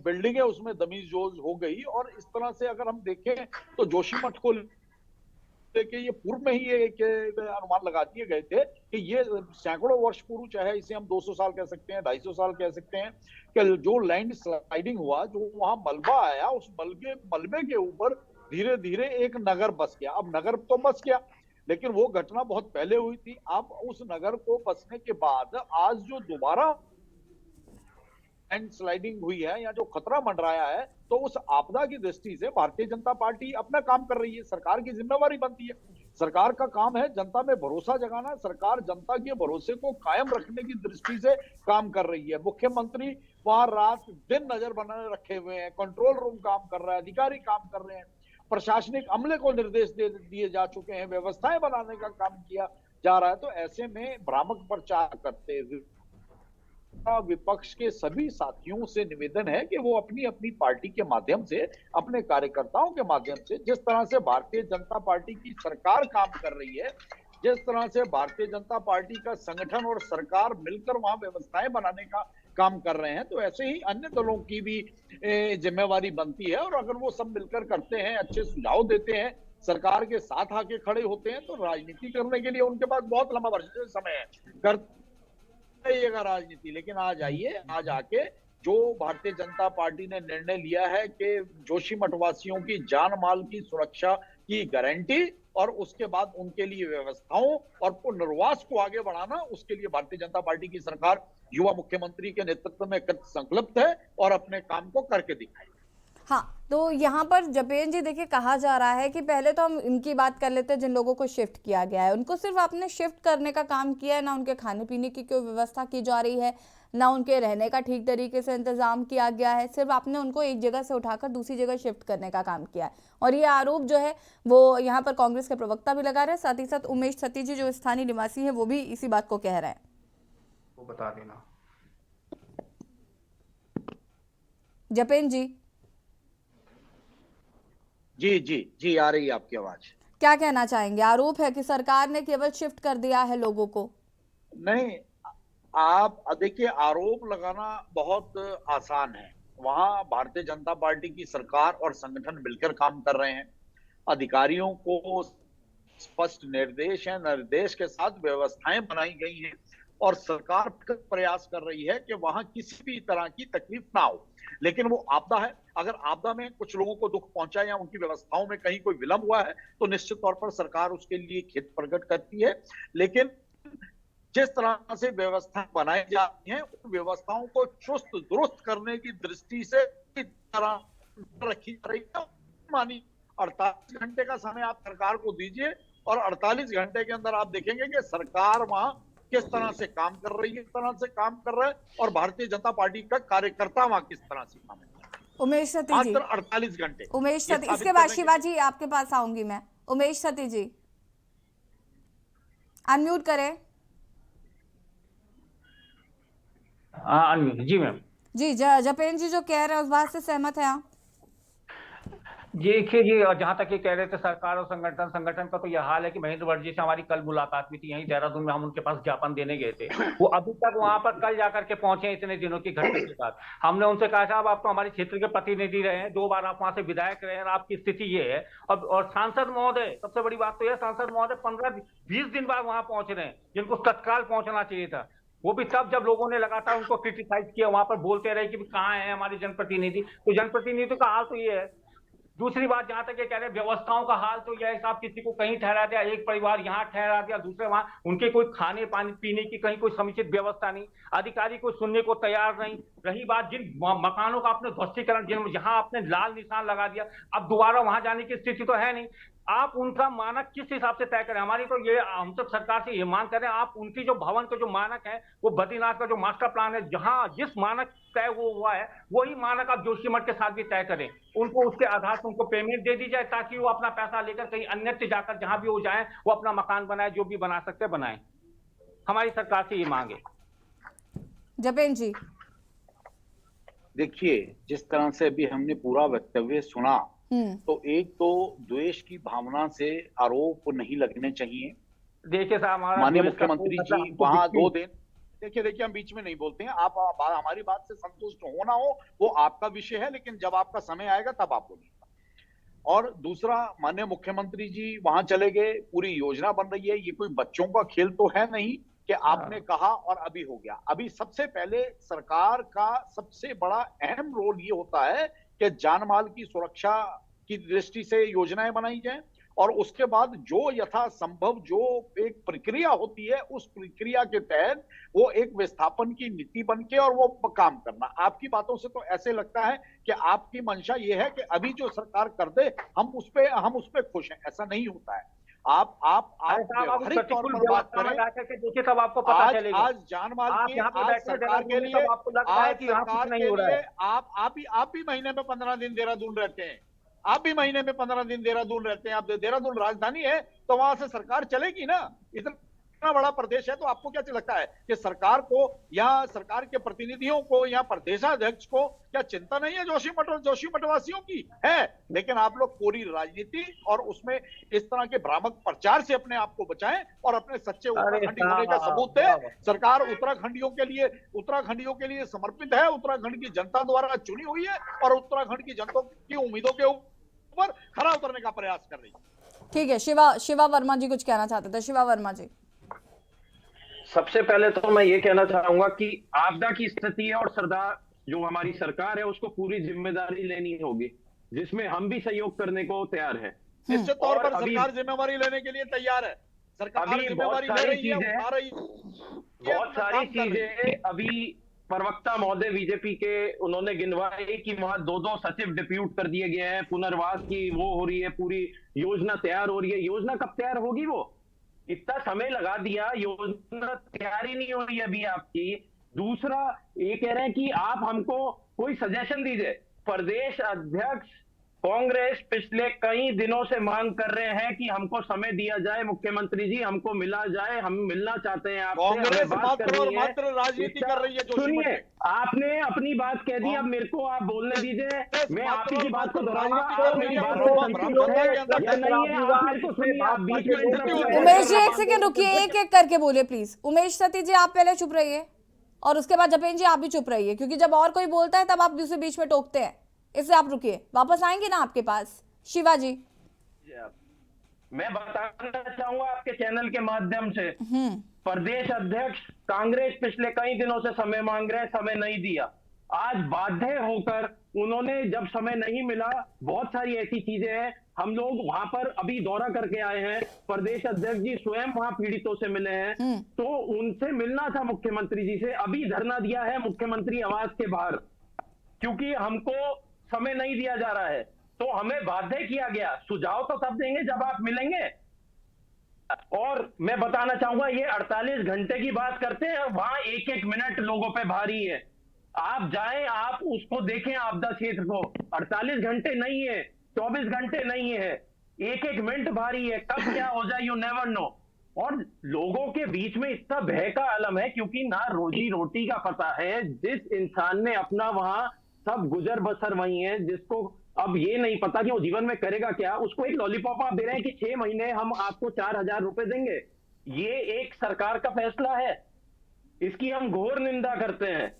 बिल्डिंगें उसमें दमीजोज हो गई। और इस तरह से अगर हम देखें तो जोशीमठ को कि ये पूर्व में ही ये अनुमान लगा दिए गए थे कि ये सैकड़ों वर्ष पूर्व, चाहे इसे हम 200 साल कह सकते हैं, 250 साल कह सकते हैं, कि जो लैंड स्लाइडिंग हुआ, जो वहां मलबा आया, उस मलबे के ऊपर धीरे धीरे एक नगर बस गया। अब नगर तो बस गया, लेकिन वो घटना बहुत पहले हुई थी। अब उस नगर को बसने के बाद आज जो दोबारा लैंड स्लाइडिंग हुई है या जो खतरा मंडराया है, तो उस आपदा की दृष्टि से भारतीय जनता पार्टी अपना काम कर रही है। सरकार की जिम्मेवारी बनती है, सरकार का काम है जनता में भरोसा जगाना। सरकार जनता के भरोसे को कायम रखने की दृष्टि से काम कर रही है। मुख्यमंत्री वहां रात दिन नजर बनाए रखे हुए हैं, कंट्रोल रूम काम कर रहा है, अधिकारी काम कर रहे हैं, प्रशासनिक अमले को निर्देश दे दिए जा चुके हैं, व्यवस्थाएं बनाने का काम किया जा रहा है। तो ऐसे में भ्रामक प्रचार करते हुए विपक्ष के सभी साथियों से निवेदन है कि वो अपनी अपनी पार्टी के माध्यम से, अपने कार्यकर्ताओं के माध्यम से, जिस तरह से भारतीय जनता पार्टी की सरकार काम कर रही है, जिस तरह से भारतीय जनता पार्टी का संगठन और सरकार मिलकर वहां व्यवस्थाएं बनाने का काम कर रहे हैं, तो ऐसे ही अन्य दलों की भी जिम्मेवारी बनती है। और अगर वो सब मिलकर करते हैं, अच्छे सुझाव देते हैं, सरकार के साथ आके खड़े होते हैं, तो राजनीति करने के लिए उनके पास बहुत लंबा समय है, रहिएगा राजनीति। लेकिन आज आइए, आज आके जो भारतीय जनता पार्टी ने निर्णय लिया है कि जोशीमठ वासियों की जान माल की सुरक्षा की गारंटी और उसके बाद उनके लिए व्यवस्थाओं और पुनर्वास को आगे बढ़ाना, उसके लिए भारतीय जनता पार्टी की सरकार युवा मुख्यमंत्री के नेतृत्व में संकल्प है और अपने काम को करके दिखाएगी। हाँ, तो यहाँ पर जपेन जी देखिए, कहा जा रहा है कि पहले तो हम इनकी बात कर लेते हैं जिन लोगों को शिफ्ट किया गया है। उनको सिर्फ आपने शिफ्ट करने का काम किया है, ना उनके खाने पीने की कोई व्यवस्था की जा रही है, ना उनके रहने का ठीक तरीके से इंतजाम किया गया है। सिर्फ आपने उनको एक जगह से उठाकर दूसरी जगह शिफ्ट करने का काम किया है। और ये आरोप जो है वो यहाँ पर कांग्रेस के प्रवक्ता भी लगा रहे हैं, साथ ही साथ उमेश सती जी जो स्थानीय निवासी है वो भी इसी बात को कह रहे हैं। वो बता देना जपेन जी। जी जी जी, आ रही है आपकी आवाज। क्या कहना चाहेंगे? आरोप है कि सरकार ने केवल शिफ्ट कर दिया है लोगों को। नहीं, आप देखिए, आरोप लगाना बहुत आसान है। वहां भारतीय जनता पार्टी की सरकार और संगठन मिलकर काम कर रहे हैं। अधिकारियों को स्पष्ट निर्देश है, निर्देश के साथ व्यवस्थाएं बनाई गई हैं और सरकार प्रयास कर रही है कि वहां किसी भी तरह की तकलीफ ना हो। लेकिन वो आपदा है, अगर आपदा में कुछ लोगों को दुख पहुंचा या उनकी व्यवस्थाओं में कहीं कोई विलंब हुआ है, तो निश्चित तौर पर सरकार उसके लिए खेद प्रकट करती है। लेकिन जिस तरह से व्यवस्था बनाई जाती है, उन व्यवस्थाओं को चुस्त दुरुस्त करने की दृष्टि से इस तरह रखी जा रही है। मानी 48 घंटे का समय आप सरकार को दीजिए और 48 घंटे के अंदर आप देखेंगे कि सरकार वहां किस तरह से काम कर रही है, किस तरह से काम कर रहा है और भारतीय जनता पार्टी का कार्यकर्ता वहां किस तरह से काम कर रहा है। उमेश सती जी, मात्र 48 घंटे। उमेश सती, इसके बाद शिवा जी आपके पास आऊंगी मैं। उमेश सती जी अनम्यूट करें। अनम्यूट जी मैम। जी, जपेन जी जो कह रहे हैं उस बात से सहमत है आप? देखिए जी, जहां तक ये कह रहे थे सरकार और संगठन का, तो यह हाल है कि महेंद्र वर्मा जी से हमारी कल मुलाकात हुई थी, यहीं देहरादून में हम उनके पास ज्ञापन देने गए थे। वो अभी तक वहां पर कल जाकर के पहुंचे इतने दिनों की घटना के बाद। हमने उनसे कहा साहब आप तो हमारे क्षेत्र के प्रतिनिधि रहे हैं, 2 बार आप वहां से विधायक रहे हैं, आपकी स्थिति ये है। और सांसद महोदय, सबसे बड़ी बात तो यह, सांसद महोदय 15-20 दिन बाद वहां पहुंच रहे हैं, जिनको तत्काल पहुंचना चाहिए था। वो भी तब जब लोगों ने लगातार उनको क्रिटिसाइज किया, वहां पर बोलते रहे कि कहाँ है हमारे जनप्रतिनिधि। तो जनप्रतिनिधि का हाल तो ये है। दूसरी बात, जहां तक ये कह रहे हैं व्यवस्थाओं का हाल, तो यह साहब किसी को कहीं ठहरा दिया, एक परिवार यहाँ ठहरा दिया, दूसरे वहां, उनके कोई खाने पानी पीने की कहीं कोई समुचित व्यवस्था नहीं, अधिकारी को सुनने को तैयार नहीं। रही बात जिन मकानों का आपने ध्वस्तीकरण, जहां आपने लाल निशान लगा दिया, अब दोबारा वहां जाने की स्थिति तो है नहीं। आप उनका मानक किस हिसाब से तय करें? हमारी तो ये, हम तो सरकार से ये मांग करें, आप उनकी जो भवन के जो मानक है, वो बद्रीनाथ का जो मास्टर प्लान है, जहां जिस मानक तय हुआ है, वही मानक आप जोशीमठ के साथ भी तय करें। उनको उसके आधार पर उनको पेमेंट दे दी जाए, ताकि वो अपना पैसा लेकर कहीं अन्यत्र जाकर जहां भी वो जाए, वो अपना मकान बनाए, जो भी बना सकते बनाए। हमारी सरकार से ये मांग है। जपेन जी देखिए, जिस तरह से अभी हमने पूरा वक्तव्य सुना, तो एक तो द्वेष की भावना से आरोप नहीं लगने चाहिए। देखिए साहब, माननीय मुख्यमंत्री जी वहां 2 दिन, देखिए हम बीच में नहीं बोलते हैं। आप हमारी बात से संतुष्ट हो ना हो वो आपका विषय है, लेकिन जब आपका समय आएगा तब आप बोलिएगा। और दूसरा, माननीय मुख्यमंत्री जी वहां चले गए, पूरी योजना बन रही है। ये कोई बच्चों का खेल तो है नहीं कि आपने कहा और अभी हो गया। अभी सबसे पहले सरकार का सबसे बड़ा अहम रोल ये होता है कि जान माल की सुरक्षा की दृष्टि से योजनाएं बनाई जाएं, और उसके बाद जो यथासंभव जो एक प्रक्रिया होती है, उस प्रक्रिया के तहत वो एक विस्थापन की नीति बन के और वो काम करना। आपकी बातों से तो ऐसे लगता है कि आपकी मंशा ये है कि अभी जो सरकार कर दे हम उस पे खुश हैं। ऐसा नहीं होता है। आप व्यावहारिक तौर पर बात करें, देखिए तब आपको पता चलेगा। आज जान माल आप की, यहाँ पे आज बैठे सरकार के लिए, तब आपको लगता है आज कि यहाँ कुछ सरकार नहीं के हो रहा लिए है। आप भी महीने में 15 दिन देहरादून रहते हैं, आप भी महीने में 15 दिन देहरादून रहते हैं। आप देहरादून राजधानी है तो वहां से सरकार चलेगी ना। इतना बड़ा प्रदेश है, तो आपको क्या लगता है कि सरकार को या सरकार के प्रतिनिधियों को या प्रदेशाध्यक्ष को क्या चिंता नहीं है जोशीमठ वासियों की? है। लेकिन आप लोग पूरी राजनीति और उसमें इस तरह के भ्रामक प्रचार से अपने आप को बचाएं और अपने सच्चे उत्तराखंडी होने का सबूत दें। सरकार उत्तराखंडियों के लिए समर्पित है, उत्तराखंड की जनता द्वारा चुनी हुई है और उत्तराखंड की जनता की उम्मीदों के ऊपर खरा उतरने का प्रयास कर रही है। ठीक है, शिवा वर्मा जी कुछ कहना चाहते थे। शिवा वर्मा जी, सबसे पहले तो मैं ये कहना चाहूंगा कि आपदा की स्थिति है और सरदार जो हमारी सरकार है उसको पूरी जिम्मेदारी लेनी होगी, जिसमें हम भी सहयोग करने को तैयार हैं। निश्चित तौर पर सरकार जिम्मेवारी लेने के लिए तैयार है। सरकार जिम्मेवारी ले रही है, उठा रही है। बहुत सारी चीजें अभी प्रवक्ता महोदय बीजेपी के उन्होंने गिनवाई कि वहां 2 सचिव डिप्यूट कर दिए गए हैं, पुनर्वास की वो हो रही है, पूरी योजना तैयार हो रही है। योजना कब तैयार होगी? वो इतना समय लगा दिया, योजना तैयार ही नहीं हो रही अभी आपकी। दूसरा ये कह रहे हैं कि आप हमको कोई सजेशन दीजिए। प्रदेश अध्यक्ष कांग्रेस पिछले कई दिनों से मांग कर रहे हैं कि हमको समय दिया जाए, मुख्यमंत्री जी हमको मिला जाए, हम मिलना चाहते हैं आपसे। कांग्रेस मात्र राजनीति कर रही है। सुनिए, आपने अपनी बात कह दी, अब मेरे को आप बोलने दीजिए। मैं आप ही की बात को दोहराऊंगा। आप मेरी बात को संतुष्ट है या नहीं है? आप मेरे को सुनिए, आप बीच में उमेश जी एक सेकंड रुकिए, एक एक करके बोलिए प्लीज। उमेश सती जी आप पहले चुप रहिए और उसके बाद जपेन जी आप भी चुप रहिए, क्योंकि जब और कोई बोलता है तब आप दूसरे बीच में टोकते हैं। इससे आप रुकिए, वापस आएंगे ना आपके पास। शिवा जी, मैं बताना चाहूंगा आपके चैनल के माध्यम से, प्रदेश अध्यक्ष कांग्रेस पिछले कई दिनों से समय मांग रहे हैं, समय नहीं दिया। आज बाध्य होकर उन्होंने, जब समय नहीं मिला, बहुत सारी ऐसी चीजें हैं। हम लोग वहां पर अभी दौरा करके आए हैं, प्रदेश अध्यक्ष जी स्वयं वहां पीड़ितों से मिले हैं, तो उनसे मिलना था मुख्यमंत्री जी से। अभी धरना दिया है मुख्यमंत्री आवास के बाहर, क्योंकि हमको समय नहीं दिया जा रहा है, तो हमें बाध्य किया गया। सुझाव तो तब देंगे जब आप मिलेंगे। और मैं बताना चाहूंगा, ये 48 घंटे की बात करते हैं, वहां एक एक मिनट लोगों पे भारी है। आप जाएं, आप उसको देखें, आपदा क्षेत्र को। 48 घंटे नहीं है, 24 घंटे नहीं है, एक एक मिनट भारी है। कब क्या हो जाए यू नेवर नो। और लोगों के बीच में इतना भय का आलम है, क्योंकि ना रोजी रोटी का पता है। जिस इंसान ने अपना वहां सब गुजर बसर वही है, जिसको अब ये नहीं पता कि वो जीवन में करेगा क्या, उसको एक लॉलीपॉप आप दे रहे हैं कि 6 महीने हम आपको 4000 रुपए देंगे। ये एक सरकार का फैसला है, इसकी हम घोर निंदा करते हैं।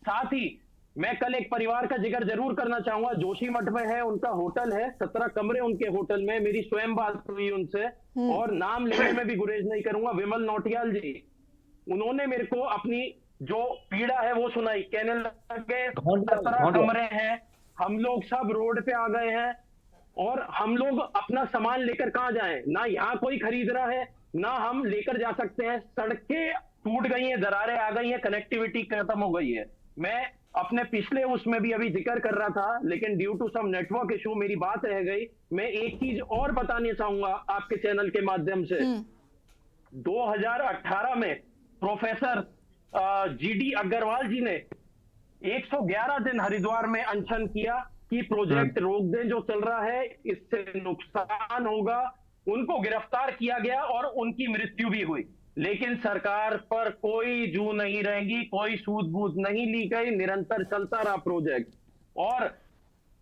साथ ही मैं कल एक परिवार का जिक्र जरूर करना चाहूंगा, जोशीमठ में है, उनका होटल है, 17 कमरे उनके होटल में। मेरी स्वयं बात हुई उनसे, और नाम लेने में भी गुरेज नहीं करूंगा, विमल नौटियाल जी। उन्होंने मेरे को अपनी जो पीड़ा है वो सुनाई। कहने लगे 17 कमरे हैं, हम लोग सब रोड पे आ गए हैं, और हम लोग अपना सामान लेकर कहां जाएं? ना यहाँ कोई खरीद रहा है, ना हम लेकर जा सकते हैं। सड़कें टूट गई हैं, दरारें आ गई हैं, कनेक्टिविटी खत्म हो गई है। मैं अपने पिछले उसमें भी अभी जिक्र कर रहा था, लेकिन due to some network issue मेरी बात रह गई। मैं एक चीज और बताना चाहूंगा आपके चैनल के माध्यम से। 2018 में प्रोफेसर जीडी अग्रवाल जी ने 111 दिन हरिद्वार में अनशन किया कि प्रोजेक्ट रोक दें, जो चल रहा है इससे नुकसान होगा। उनको गिरफ्तार किया गया और उनकी मृत्यु भी हुई, लेकिन सरकार पर कोई जू नहीं रहेगी, कोई सूद बूद नहीं ली गई, निरंतर चलता रहा प्रोजेक्ट। और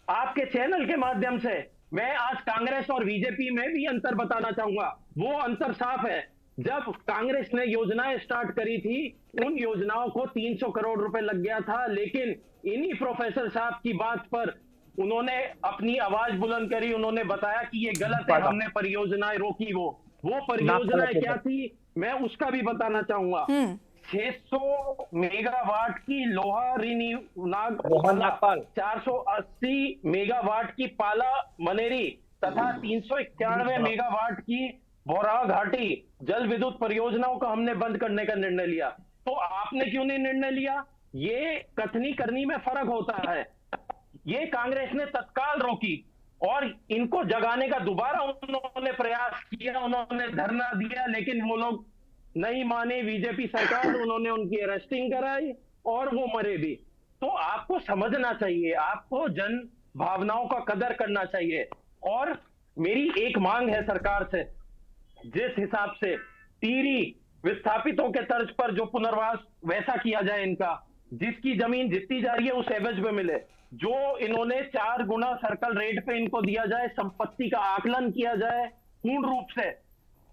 आपके चैनल के माध्यम से मैं आज कांग्रेस और बीजेपी में भी अंतर बताना चाहूंगा। वो अंतर साफ है, जब कांग्रेस ने योजनाएं स्टार्ट करी थी, उन योजनाओं को 300 करोड़ रुपए लग गया था, लेकिन इन्हीं प्रोफेसर साहब की बात पर उन्होंने अपनी आवाज बुलंद करी, उन्होंने बताया कि ये गलत है, हमने परियोजनाएं रोकी। वो परियोजनाएं क्या थी मैं उसका भी बताना चाहूंगा। 600 मेगावाट की लोहा नागपाल, 480 मेगावाट की पाला मनेरी तथा 391 मेगावाट की बोरा घाटी जल विद्युत परियोजनाओं को हमने बंद करने का निर्णय लिया। तो आपने क्यों नहीं निर्णय लिया? ये कथनी करनी में फर्क होता है। ये कांग्रेस ने तत्काल रोकी और इनको जगाने का दोबारा उन्होंने प्रयास किया, उन्होंने धरना दिया, लेकिन वो लोग नहीं माने। बीजेपी सरकार, उन्होंने उनकी अरेस्टिंग कराई और वो मरे भी। तो आपको समझना चाहिए, आपको जन भावनाओं का कदर करना चाहिए। और मेरी एक मांग है सरकार से, जिस हिसाब से टिहरी विस्थापितों के तर्ज पर जो पुनर्वास वैसा किया जाए इनका, जिसकी जमीन जितनी जा रही है उस एवज में मिले, जो इन्होंने 4 गुना सर्कल रेट पे इनको दिया जाए, संपत्ति का आकलन किया जाए पूर्ण रूप से,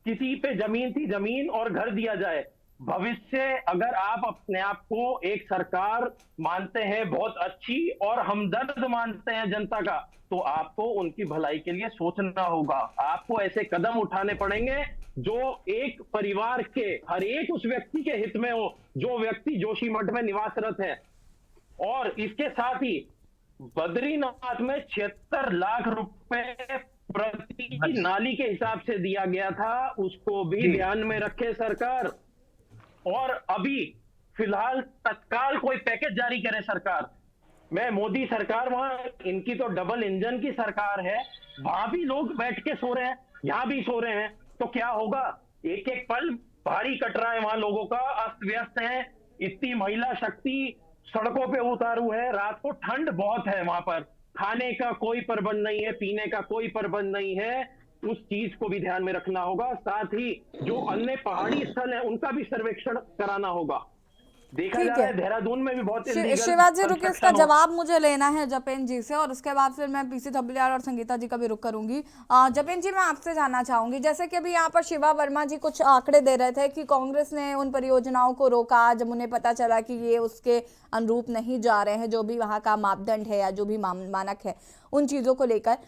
किसी पे जमीन थी जमीन और घर दिया जाए। भविष्य अगर आप अपने आप को एक सरकार मानते हैं बहुत अच्छी और हमदर्द मानते हैं जनता का, तो आपको उनकी भलाई के लिए सोचना होगा। आपको ऐसे कदम उठाने पड़ेंगे जो एक परिवार के हर एक उस व्यक्ति के हित में हो जो व्यक्ति जोशीमठ में निवासरत है। और इसके साथ ही बद्रीनाथ में 76 लाख रुपए प्रति नाली के हिसाब से दिया गया था, उसको भी ध्यान में रखे सरकार। और अभी फिलहाल तत्काल कोई पैकेज जारी करे सरकार। मैं मोदी सरकार, वहां इनकी तो डबल इंजन की सरकार है, वहां भी लोग बैठ के सो रहे हैं, यहां भी सो रहे हैं। तो क्या होगा? एक एक पल भारी कट रहा है वहां लोगों का, अस्त व्यस्त है। इतनी महिला शक्ति सड़कों पे उतारू है, रात को ठंड बहुत है वहां पर, खाने का कोई प्रबंध नहीं है, पीने का कोई प्रबंध नहीं है। उस चीज को भी ध्यान में रखना होगा। साथ ही जो अन्य पहाड़ी स्थल है उनका भी सर्वेक्षण कराना होगा। देखा जा रहा है देहरादून में भी बहुत शिवाजी रुकिए, इसका जवाब मुझे लेना है जपेन जी से, और उसके बाद फिर मैं पीसी थपलियाल और संगीता जी का भी रुख करूंगी। जपेन जी, मैं आपसे जानना चाहूंगी, जैसे कि अभी यहाँ पर शिवा वर्मा जी कुछ आंकड़े दे रहे थे कि कांग्रेस ने उन परियोजनाओं को रोका जब उन्हें पता चला कि ये उसके अनुरूप नहीं जा रहे हैं, जो भी वहाँ का मापदंड है या जो भी मानक है उन चीज़ों को लेकर।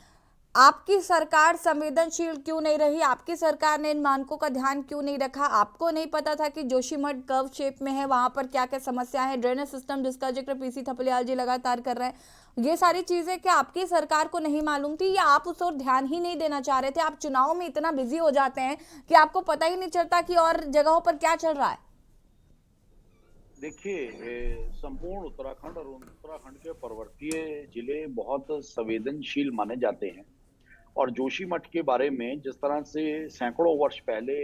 आपकी सरकार संवेदनशील क्यों नहीं रही? आपकी सरकार ने इन मानकों का ध्यान क्यों नहीं रखा? आपको नहीं पता था कि जोशीमठ कर्व शेप में है, वहां पर क्या क्या समस्या है, ड्रेनेज सिस्टम जिसका जिक्र पीसी थपलियाल जी लगातार कर रहे हैं, ये सारी चीजें क्या आपकी सरकार को नहीं मालूम थी, या आप उस ओर ध्यान ही नहीं देना चाह रहे थे? आप चुनाव में इतना बिजी हो जाते हैं कि आपको पता ही नहीं चलता कि और जगहों पर क्या चल रहा है। देखिए, संपूर्ण उत्तराखंड और उत्तराखंड के पर्वतीय जिले बहुत संवेदनशील माने जाते हैं। और जोशीमठ के बारे में जिस तरह से सैकड़ों वर्ष पहले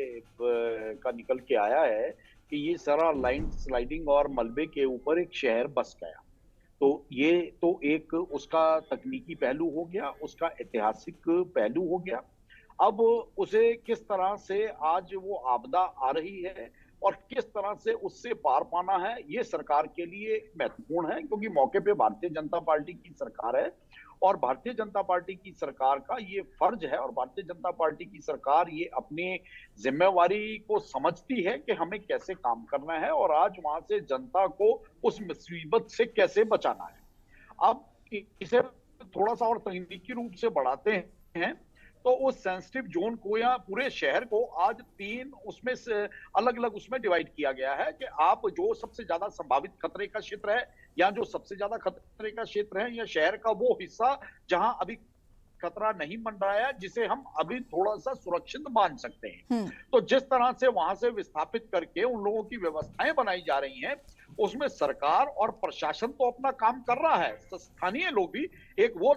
का निकल के आया है कि ये सारा लाइन स्लाइडिंग और मलबे के ऊपर एक शहर बस गया, तो ये तो एक उसका तकनीकी पहलू हो गया, उसका ऐतिहासिक पहलू हो गया। अब उसे किस तरह से आज वो आपदा आ रही है और किस तरह से उससे पार पाना है, ये सरकार के लिए महत्वपूर्ण है, क्योंकि मौके पे भारतीय जनता पार्टी की सरकार है और भारतीय जनता पार्टी की सरकार का ये फर्ज है और भारतीय जनता पार्टी की सरकार ये अपनी जिम्मेवारी को समझती है कि हमें कैसे काम करना है और आज वहां से जनता को उस मुसीबत से कैसे बचाना है। अब इसे थोड़ा सा और तकनीकी रूप से बढ़ाते हैं तो उस सेंसिटिव जोन को या पूरे शहर को आज 3 उसमें से अलग अलग उसमें डिवाइड किया गया है कि आप जो सबसे ज्यादा संभावित खतरे का क्षेत्र है या जो सबसे ज्यादा खतरे का क्षेत्र है या शहर का वो हिस्सा जहां अभी खतरा नहीं बन रहा है, जिसे हम अभी थोड़ा सा सुरक्षित मान सकते हैं। तो जिस तरह से वहां से विस्थापित करके उन लोगों की व्यवस्थाएं बनाई जा रही हैं, उसमें सरकार और प्रशासन तो अपना काम कर रहा है, स्थानीय लोग भी एक वो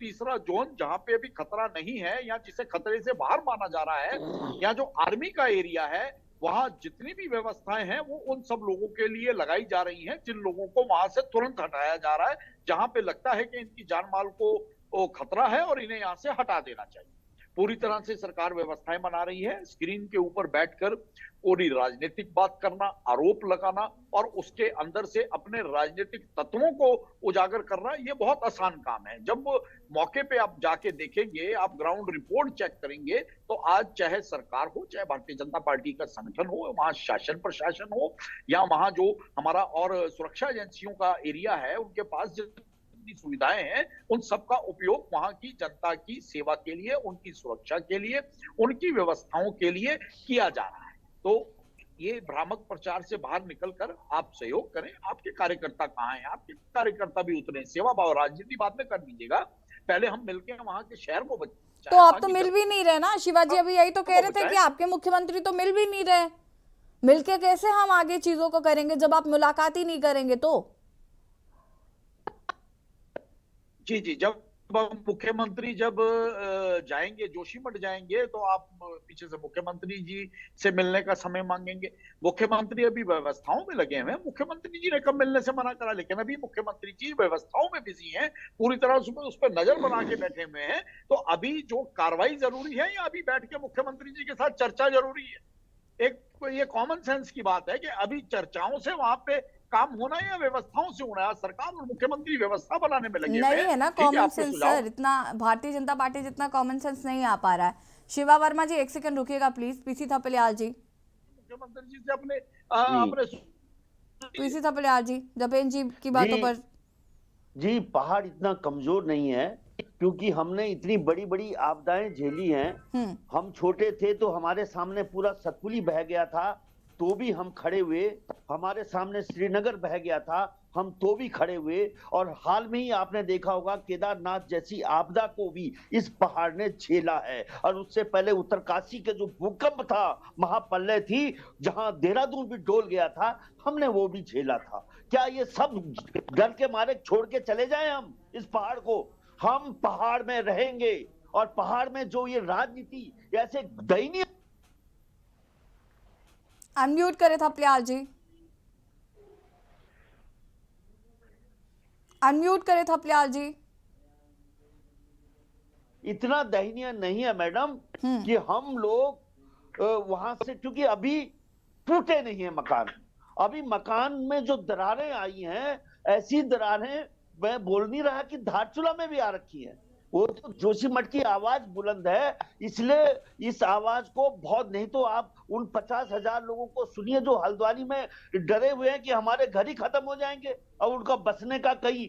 तीसरा जोन जहां पे अभी खतरा नहीं है या जिसे खतरे से बाहर माना जा रहा है या जो आर्मी का एरिया है, वहां जितनी भी व्यवस्थाएं हैं वो उन सब लोगों के लिए लगाई जा रही हैं जिन लोगों को वहां से तुरंत हटाया जा रहा है, जहां पे लगता है कि इनकी जान माल को खतरा है और इन्हें यहां से हटा देना चाहिए। पूरी तरह से सरकार व्यवस्थाएं बना रही है। स्क्रीन के ऊपर बैठकर पूरी राजनीतिक बात करना, आरोप लगाना और उसके अंदर से अपने राजनीतिक तत्वों को उजागर करना, ये बहुत आसान काम है। जब मौके पे आप जाके देखेंगे, आप ग्राउंड रिपोर्ट चेक करेंगे, तो आज चाहे सरकार हो, चाहे भारतीय जनता पार्टी का संगठन हो, वहां शासन प्रशासन हो या वहां जो हमारा और सुरक्षा एजेंसियों का एरिया है, उनके पास जितनी सुविधाएं हैं उन सबका उपयोग वहां की जनता की सेवा के लिए, उनकी सुरक्षा के लिए, उनकी व्यवस्थाओं के लिए किया जा रहा है। तो ये भ्रामक प्रचार से बाहर निकलकर आप सहयोग करें। आपके कार्यकर्ता कहाँ हैं? आपके कार्यकर्ता भी उतरे, सेवा भाव, राजनीति बाद में कर लीजिएगा, पहले हम मिलकर वहां के शहर को बचाएं। तो आप तो मिल भी नहीं रहे ना शिवाजी, अभी यही तो कह रहे थे कि आपके मुख्यमंत्री तो मिल भी नहीं रहे। मिलके कैसे हम आगे चीजों को करेंगे जब आप मुलाकात ही नहीं करेंगे तो? जी जी, जब मुख्यमंत्री जब जाएंगे, जोशीमठ जाएंगे, तो आप पीछे से मुख्यमंत्री जी से मिलने का समय मांगेंगे। मुख्यमंत्री अभी व्यवस्थाओं में लगे हुए हैं। मुख्यमंत्री जी ने कब मिलने से मना करा, लेकिन अभी मुख्यमंत्री जी व्यवस्थाओं में बिजी हैं, पूरी तरह उस पर नजर बना के बैठे हुए हैं। तो अभी जो कार्रवाई जरूरी है या अभी बैठ के मुख्यमंत्री जी के साथ चर्चा जरूरी है? एक ये कॉमन सेंस की बात है कि अभी चर्चाओं से वहां पे काम होना है या व्यवस्थाओं से होना है? सरकार और मुख्यमंत्री व्यवस्था बनाने में लगे नहीं है ना कॉमन सेंस सर, इतना भारतीय जनता पार्टी जितना कॉमन सेंस नहीं आ पा रहा है। शिवा वर्मा जी एक सेकंड रुकिएगा प्लीज। पीसी थपलियाल जी, मुख्यमंत्री जी से अपने पीसी थपलियाल जी, जपेन जी की बातों पर। जी, पहाड़ इतना कमजोर नहीं है, क्योंकि हमने इतनी बड़ी बड़ी आपदाएं झेली हैं। हम छोटे थे तो हमारे सामने पूरा सतपुली बह गया था, तो भी हम खड़े हुए। हमारे सामने श्रीनगर बह गया था, हम तो भी खड़े हुए। और हाल में ही आपने देखा होगा केदारनाथ जैसी आपदा को भी इस पहाड़ ने झेला है। और उससे पहले उत्तरकाशी के जो भूकंप था, महाप्रलय थी, जहां देहरादून भी डोल गया था, हमने वो भी झेला था। क्या ये सब डर के मारे छोड़ के चले जाएं हम इस पहाड़ को? हम पहाड़ में रहेंगे, और पहाड़ में जो ये राजनीति ऐसे दयनीय। अनम्यूट करे थपलियाल जी, अनम्यूट करे थपलियाल जी। इतना दयनीय नहीं है मैडम कि हम लोग वहां से, क्योंकि अभी टूटे नहीं है मकान। अभी मकान में जो दरारें आई हैं, ऐसी दरारें मैं बोल नहीं रहा कि धारचूला में भी आ रखी हैं। वो तो जोशीमठ की आवाज बुलंद है, इसलिए इस आवाज को बहुत, नहीं तो आप उन 50,000 लोगों को सुनिए जो हल्द्वानी में डरे हुए हैं कि हमारे घर ही खत्म हो जाएंगे और उनका बसने का कहीं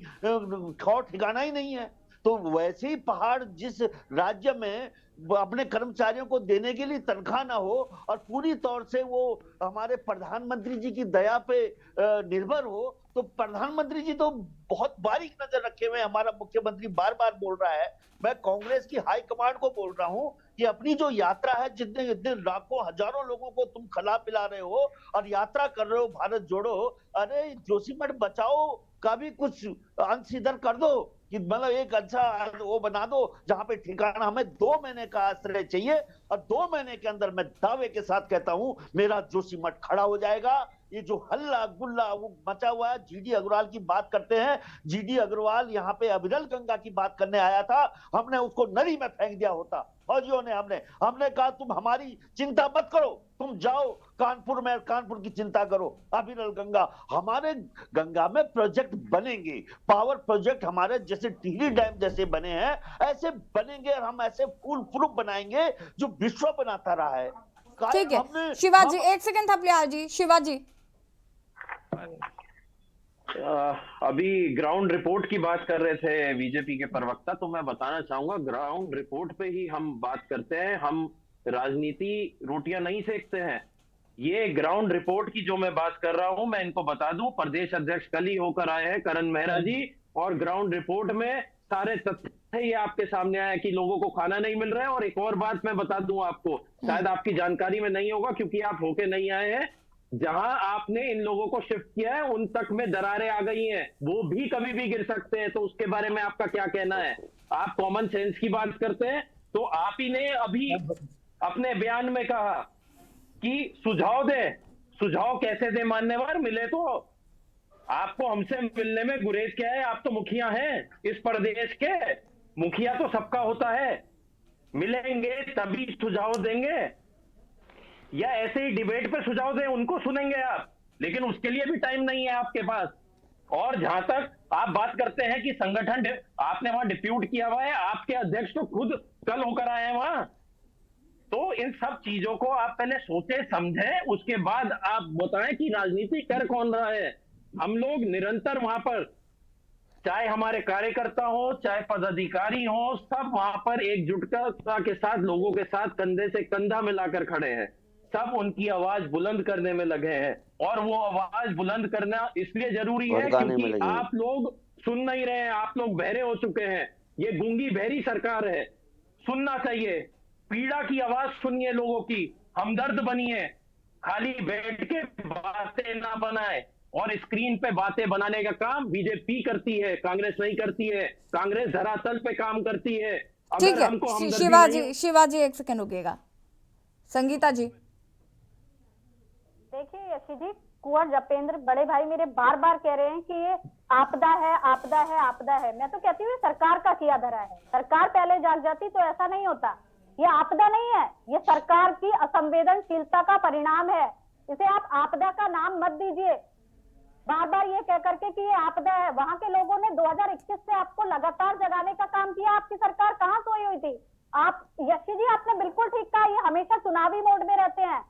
ठौर ठिकाना ही नहीं है। तो वैसे ही पहाड़ जिस राज्य में अपने कर्मचारियों को देने के लिए तनख्वाह ना हो और पूरी तौर से वो हमारे प्रधानमंत्री जी की दया पे निर्भर हो, तो प्रधानमंत्री जी तो बहुत बारीक नजर रखे हुए। हमारा मुख्यमंत्री बार बार बोल रहा है, मैं कांग्रेस की हाई कमांड को बोल रहा हूं कि अपनी जो यात्रा है, जितने लाखों हजारों लोगों को तुम खिला पिला रहे हो और यात्रा कर रहे हो भारत जोड़ो, अरे जोशीमठ बचाओ का भी कुछ अंश इधर कर दो, कि मतलब एक अच्छा वो बना दो जहां पे ठिकाना। हमें 2 महीने का आश्रय चाहिए, और 2 महीने के अंदर मैं दावे के साथ कहता हूं मेरा जोशीमठ खड़ा हो जाएगा। ये जो हल्ला गुल्ला वो मचा हुआ है, जीडी अग्रवाल की बात करते हैं। जीडी अग्रवाल यहाँ पे अविरल गंगा की बात करने आया था, हमने उसको नदी में फेंक दिया होता। फौजियों ने हमने कहा तुम हमारी चिंता मत करो, तुम जाओ कानपुर में, कानपुर की चिंता करो। अविरल गंगा, हमारे गंगा में प्रोजेक्ट बनेंगे, पावर प्रोजेक्ट हमारे जैसे टिहरी डैम जैसे बने हैं, ऐसे बनेंगे, और हम ऐसे फूल प्रूफ बनाएंगे जो विश्व बनाता रहा है। ठीक है शिवाजी, एक सेकंड थपलियाल जी। शिवाजी, अभी ग्राउंड रिपोर्ट की बात कर रहे थे बीजेपी के प्रवक्ता, तो मैं बताना चाहूंगा ग्राउंड रिपोर्ट पे ही हम बात करते हैं। हम राजनीति रोटियां नहीं सेकते हैं। ये ग्राउंड रिपोर्ट की जो मैं बात कर रहा हूं, मैं इनको बता दूं, प्रदेश अध्यक्ष कल ही होकर आए हैं करण मेहरा जी, और ग्राउंड रिपोर्ट में सारे तथ्य ये आपके सामने आया कि लोगों को खाना नहीं मिल रहा है। और एक और बात मैं बता दूं आपको, शायद आपकी जानकारी में नहीं होगा क्योंकि आप होके नहीं आए हैं, जहां आपने इन लोगों को शिफ्ट किया है उन तक में दरारें आ गई हैं, वो भी कभी भी गिर सकते हैं। तो उसके बारे में आपका क्या कहना है? आप कॉमन सेंस की बात करते हैं, तो आप ही ने अभी अपने बयान में कहा कि सुझाव दे। सुझाव कैसे दे? मान्यवर मिले तो आपको हमसे मिलने में गुरेज क्या है? आप तो मुखिया हैं इस प्रदेश के, मुखिया तो सबका होता है। मिलेंगे तभी सुझाव देंगे, या ऐसे ही डिबेट पे सुझाव दें उनको सुनेंगे आप? लेकिन उसके लिए भी टाइम नहीं है आपके पास। और जहां तक आप बात करते हैं कि संगठन आपने वहां डिप्यूट किया हुआ है, आपके अध्यक्ष तो खुद कल होकर आए हैं वहां। तो इन सब चीजों को आप पहले सोचे समझें, उसके बाद आप बताएं कि राजनीति कर कौन रहा है। हम लोग निरंतर वहां पर चाहे हमारे कार्यकर्ता हो, चाहे पदाधिकारी हो, सब वहां पर एकजुटता के साथ लोगों के साथ कंधे से कंधा मिलाकर खड़े हैं। सब उनकी आवाज बुलंद करने में लगे हैं, और वो आवाज बुलंद करना इसलिए जरूरी है क्योंकि आप लोग सुन नहीं रहे हैं, आप लोग बहरे हो चुके हैं। ये गूंगी बहरी सरकार है, सुनना चाहिए, पीड़ा की आवाज सुनिए, लोगों की हमदर्द बनिए, खाली बैठ के बातें ना बनाए। और स्क्रीन पे बातें बनाने का काम बीजेपी करती है, कांग्रेस नहीं करती है। कांग्रेस धरातल पे काम करती है। ठीक है शिवाजी एक सेकंड रुकिएगा। संगीता जी देखिए यशी जी, कुंवर जपेंद्र बड़े भाई मेरे बार बार कह रहे हैं कि ये आपदा है आपदा है आपदा है। मैं तो कहती हूँ सरकार का किया धरा है। सरकार पहले जाग जाती तो ऐसा नहीं होता। ये आपदा नहीं है, ये सरकार की असंवेदनशीलता का परिणाम है। इसे आप आपदा का नाम मत दीजिए। बार बार ये कह करके कि ये आपदा है। वहां के लोगों ने 2021 से आपको लगातार जगाने का काम किया। आपकी सरकार कहाँ सोई हुई थी? आप यशी जी आपने बिल्कुल ठीक कहा, ये हमेशा चुनावी मोड में रहते हैं।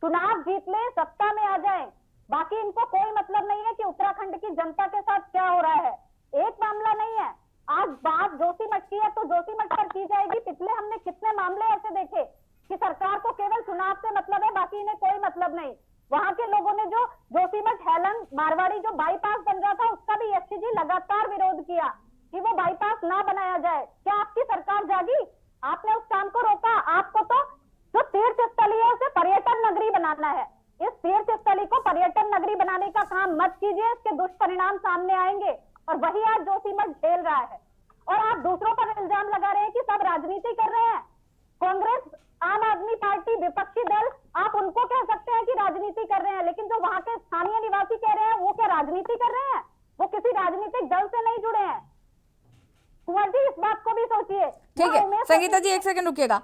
चुनाव जीत ले, सत्ता में आ जाए, बाकी इनको कोई मतलब नहीं है कि उत्तराखंड की जनता के साथ क्या हो रहा है। एक मामला नहीं है, आज बात जोशीमठ की है तो जोशीमठ पर की जाएगी। पिछले हमने कितने मामले ऐसे देखे कि सरकार को केवल चुनाव से मतलब है, बाकी इन्हें कोई मतलब नहीं। वहां के लोगों ने जो जोशीमठ हेलन मारवाड़ी जो बाईपास बन रहा था उसका भी यशी जी लगातार विरोध किया कि वो बाईपास ना बनाया जाए। क्या आपकी सरकार जागी? आपने उस काम को रोका। आपको तो जो तीर्थ स्थली है उसे पर्यटन नगरी बनाना है। इस तीर्थ स्थली को पर्यटन नगरी बनाने का काम मत कीजिए, इसके दुष्परिणाम सामने आएंगे। और वही आज जोशीमठ झेल रहा है। और आप दूसरों पर इल्जाम लगा रहे हैं कि सब राजनीति कर रहे हैं। कांग्रेस, आम आदमी पार्टी, विपक्षी दल, आप उनको कह सकते हैं कि राजनीति कर रहे हैं, लेकिन जो वहां के स्थानीय निवासी कह रहे हैं वो क्या राजनीति कर रहे हैं? वो किसी राजनीतिक दल से नहीं जुड़े हैं। कुंवर जी इस बात को भी सोचिए। ठीक है संगीता जी एक सेकंड रुकिएगा।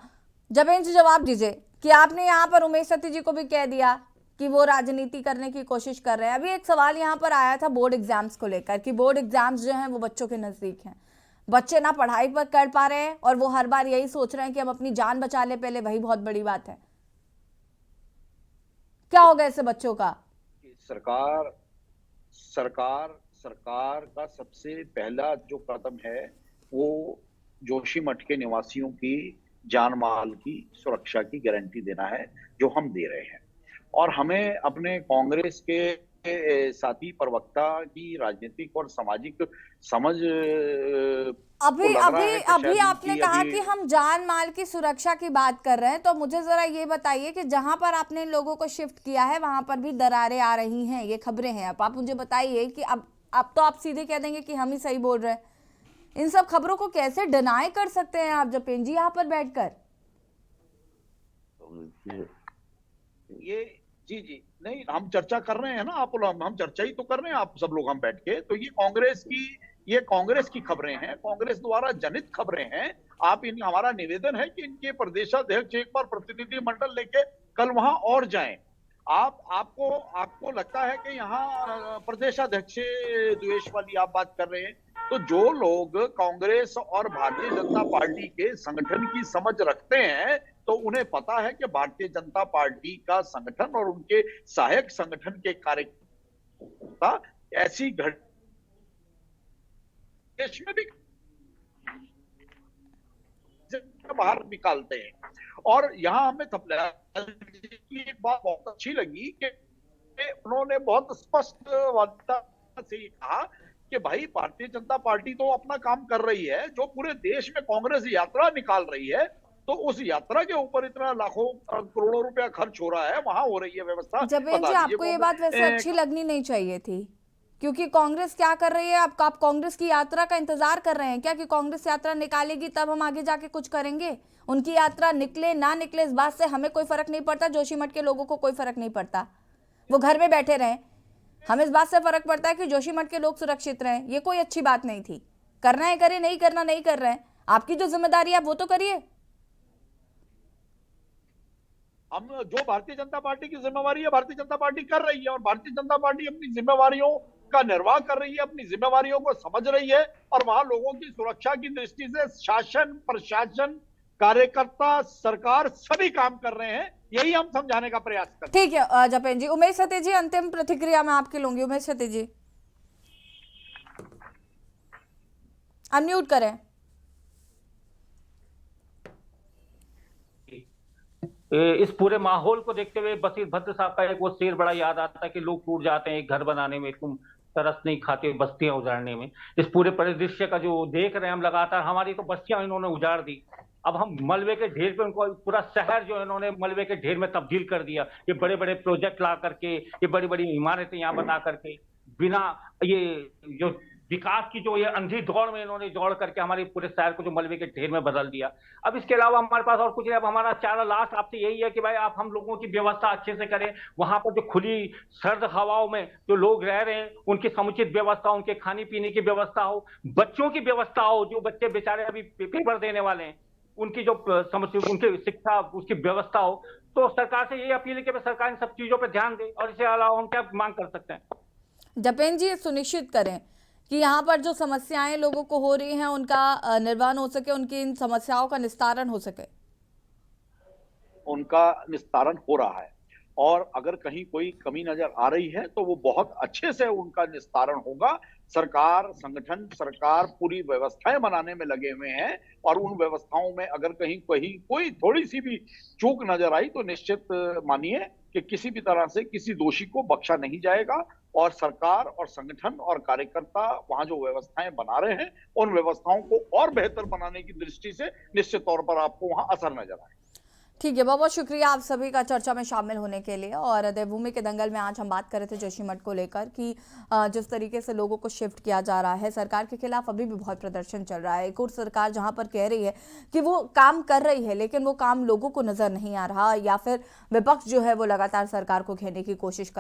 जबेन जी जवाब दीजिए कि आपने यहाँ पर उमेश सती जी को भी कह दिया कि वो राजनीति करने की कोशिश कर रहे हैं। अभी एक सवाल यहाँ पर आया था बोर्ड एग्जाम्स को लेकर कि बोर्ड एग्जाम्स जो हैं वो बच्चों के नजदीक हैं, बच्चे ना पढ़ाई पर कर पा रहे हैं और वो हर बार यही सोच रहे हैं कि हम अपनी जान बचा ले पहले, वही बहुत बड़ी बात है। क्या होगा ऐसे बच्चों का? सरकार का सबसे पहला जो कदम है वो जोशीमठ के निवासियों की जान माल की सुरक्षा की गारंटी देना है, जो हम दे रहे हैं। और हमें अपने कांग्रेस के साथी प्रवक्ता की राजनीतिक और सामाजिक समझ अभी आपने कहा कि हम जान माल की सुरक्षा की बात कर रहे हैं, तो मुझे जरा ये बताइए कि जहां पर आपने इन लोगों को शिफ्ट किया है वहां पर भी दरारें आ रही हैं, ये खबरें हैं। अब आप मुझे बताइए कि अब तो आप सीधे कह देंगे कि हम ही सही बोल रहे हैं। इन सब खबरों को कैसे डिनाई कर सकते हैं आप जपेन जी यहाँ पर बैठकर? ये जी नहीं, हम चर्चा कर रहे हैं ना, आप हम चर्चा ही तो कर रहे हैं आप सब लोग हम बैठ के। तो ये कांग्रेस की खबरें हैं, कांग्रेस द्वारा जनित खबरें हैं। हमारा निवेदन है कि इनके प्रदेशाध्यक्ष एक बार प्रतिनिधि मंडल लेके कल वहां और जाएं। आपको लगता है कि यहाँ प्रदेशाध्यक्ष से द्वेष वाली आप बात कर रहे हैं? तो जो लोग कांग्रेस और भारतीय जनता पार्टी के संगठन की समझ रखते हैं तो उन्हें पता है कि भारतीय जनता पार्टी का संगठन और उनके सहायक संगठन के कार्यकर्ता ऐसी देश में भी बाहर निकालते हैं। और यहाँ हमें की एक बात बहुत अच्छी लगी कि उन्होंने बहुत स्पष्ट वार्ता से कहा कि भाई भारतीय जनता पार्टी तो अपना काम कर रही है, जो पूरे देश में कांग्रेस यात्रा निकाल रही है तो उस यात्रा के ऊपर इतना लाखों करोड़ों रुपया खर्च हो रहा है, वहां हो रही है व्यवस्था। जबेन जी आपको ये बात वैसे अच्छी लगनी नहीं चाहिए थी, क्योंकि कांग्रेस क्या कर रही है? आप कांग्रेस की यात्रा का इंतजार कर रहे हैं क्या कि कांग्रेस यात्रा निकालेगी तब हम आगे जाके कुछ करेंगे? उनकी यात्रा निकले ना निकले इस बात से हमें कोई फर्क नहीं पड़ता, जोशीमठ के लोगों को कोई फर्क नहीं पड़ता, वो घर में बैठे रहें। हमें इस बात से फर्क पड़ता है कि जोशीमठ के लोग सुरक्षित रहें। ये कोई अच्छी बात नहीं थी। करना है करें, नहीं करना नहीं कर रहे हैं। आपकी जो जिम्मेदारी है वो तो करिए। हम जो भारतीय जनता पार्टी की जिम्मेवारी है भारतीय जनता पार्टी कर रही है, और भारतीय जनता पार्टी अपनी जिम्मेवारियों का निर्वाह कर रही है, अपनी जिम्मेवारियों को समझ रही है। और वहां लोगों की सुरक्षा की दृष्टि से शासन, प्रशासन, कार्यकर्ता, सरकार सभी काम कर रहे हैं। यही हम समझाने का प्रयास करते हैं। ठीक है जपेन जी। उमेश सती जी अंतिम प्रतिक्रिया मैं आपकी लूंगी। उमेश सती जी। अनम्यूट करें। इस पूरे माहौल को देखते हुए बशीर भद्र साहब का एक वो शेर बड़ा याद आता है कि लोग टूट जाते हैं एक घर बनाने में, तुम तरस नहीं खाते बस्तियां उजाड़ने में। इस पूरे परिदृश्य का जो देख रहे हैं हम लगातार, हमारी तो बस्तियां इन्होंने उजाड़ दी। अब हम मलबे के ढेर पे उनको पूरा शहर जो इन्होंने मलबे के ढेर में तब्दील कर दिया। ये बड़े बड़े प्रोजेक्ट ला करके, ये बड़ी बड़ी इमारतें यहाँ बना करके, बिना ये जो विकास की जो ये अंधी दौड़ में इन्होंने दौड़ करके हमारे पूरे शहर को जो मलबे के ढेर में बदल दिया। अब इसके अलावा हमारे पास और कुछ नहीं। अब हमारा चारा लास्ट आपसे यही है कि भाई आप हम लोगों की व्यवस्था अच्छे से करें। वहां पर जो खुली सर्द हवाओं में जो लोग रह रहे हैं उनकी समुचित व्यवस्था, उनके खाने पीने की व्यवस्था हो, बच्चों की व्यवस्था हो, जो बच्चे बेचारे अभी पेपर देने वाले हैं उनकी जो समुचित उनकी शिक्षा उसकी व्यवस्था हो। तो सरकार से यही अपील है कि सरकार इन सब चीजों पर ध्यान दे। और इसके अलावा हम क्या मांग कर सकते हैं? जपेन जी, सुनिश्चित करें कि यहाँ पर जो समस्याएं लोगों को हो रही हैं उनका निर्वहन हो सके, उनकी इन समस्याओं का निस्तारण हो सके। उनका निस्तारण हो रहा है और अगर कहीं कोई कमी नजर आ रही है तो वो बहुत अच्छे से उनका निस्तारण होगा। सरकार, संगठन, सरकार पूरी व्यवस्थाएं बनाने में लगे हुए हैं और उन व्यवस्थाओं में अगर कहीं कोई थोड़ी सी भी चूक नजर आई तो निश्चित मानिए कि किसी भी तरह से किसी दोषी को बख्शा नहीं जाएगा। और सरकार और संगठन और कार्यकर्ता वहां जो व्यवस्थाएं बना रहे हैं उन व्यवस्थाओं को और बेहतर बनाने की दृष्टि से निश्चित तौर पर आपको वहां असर नजर आएगा। ठीक है, बहुत बहुत शुक्रिया आप सभी का चर्चा में शामिल होने के लिए। और देवभूमि के दंगल में आज हम बात कर रहे थे जोशीमठ को लेकर कि जिस तरीके से लोगों को शिफ्ट किया जा रहा है, सरकार के खिलाफ अभी भी बहुत प्रदर्शन चल रहा है। एक और सरकार जहां पर कह रही है कि वो काम कर रही है लेकिन वो काम लोगों को नजर नहीं आ रहा, या फिर विपक्ष जो है वो लगातार सरकार को घेरने की कोशिश कर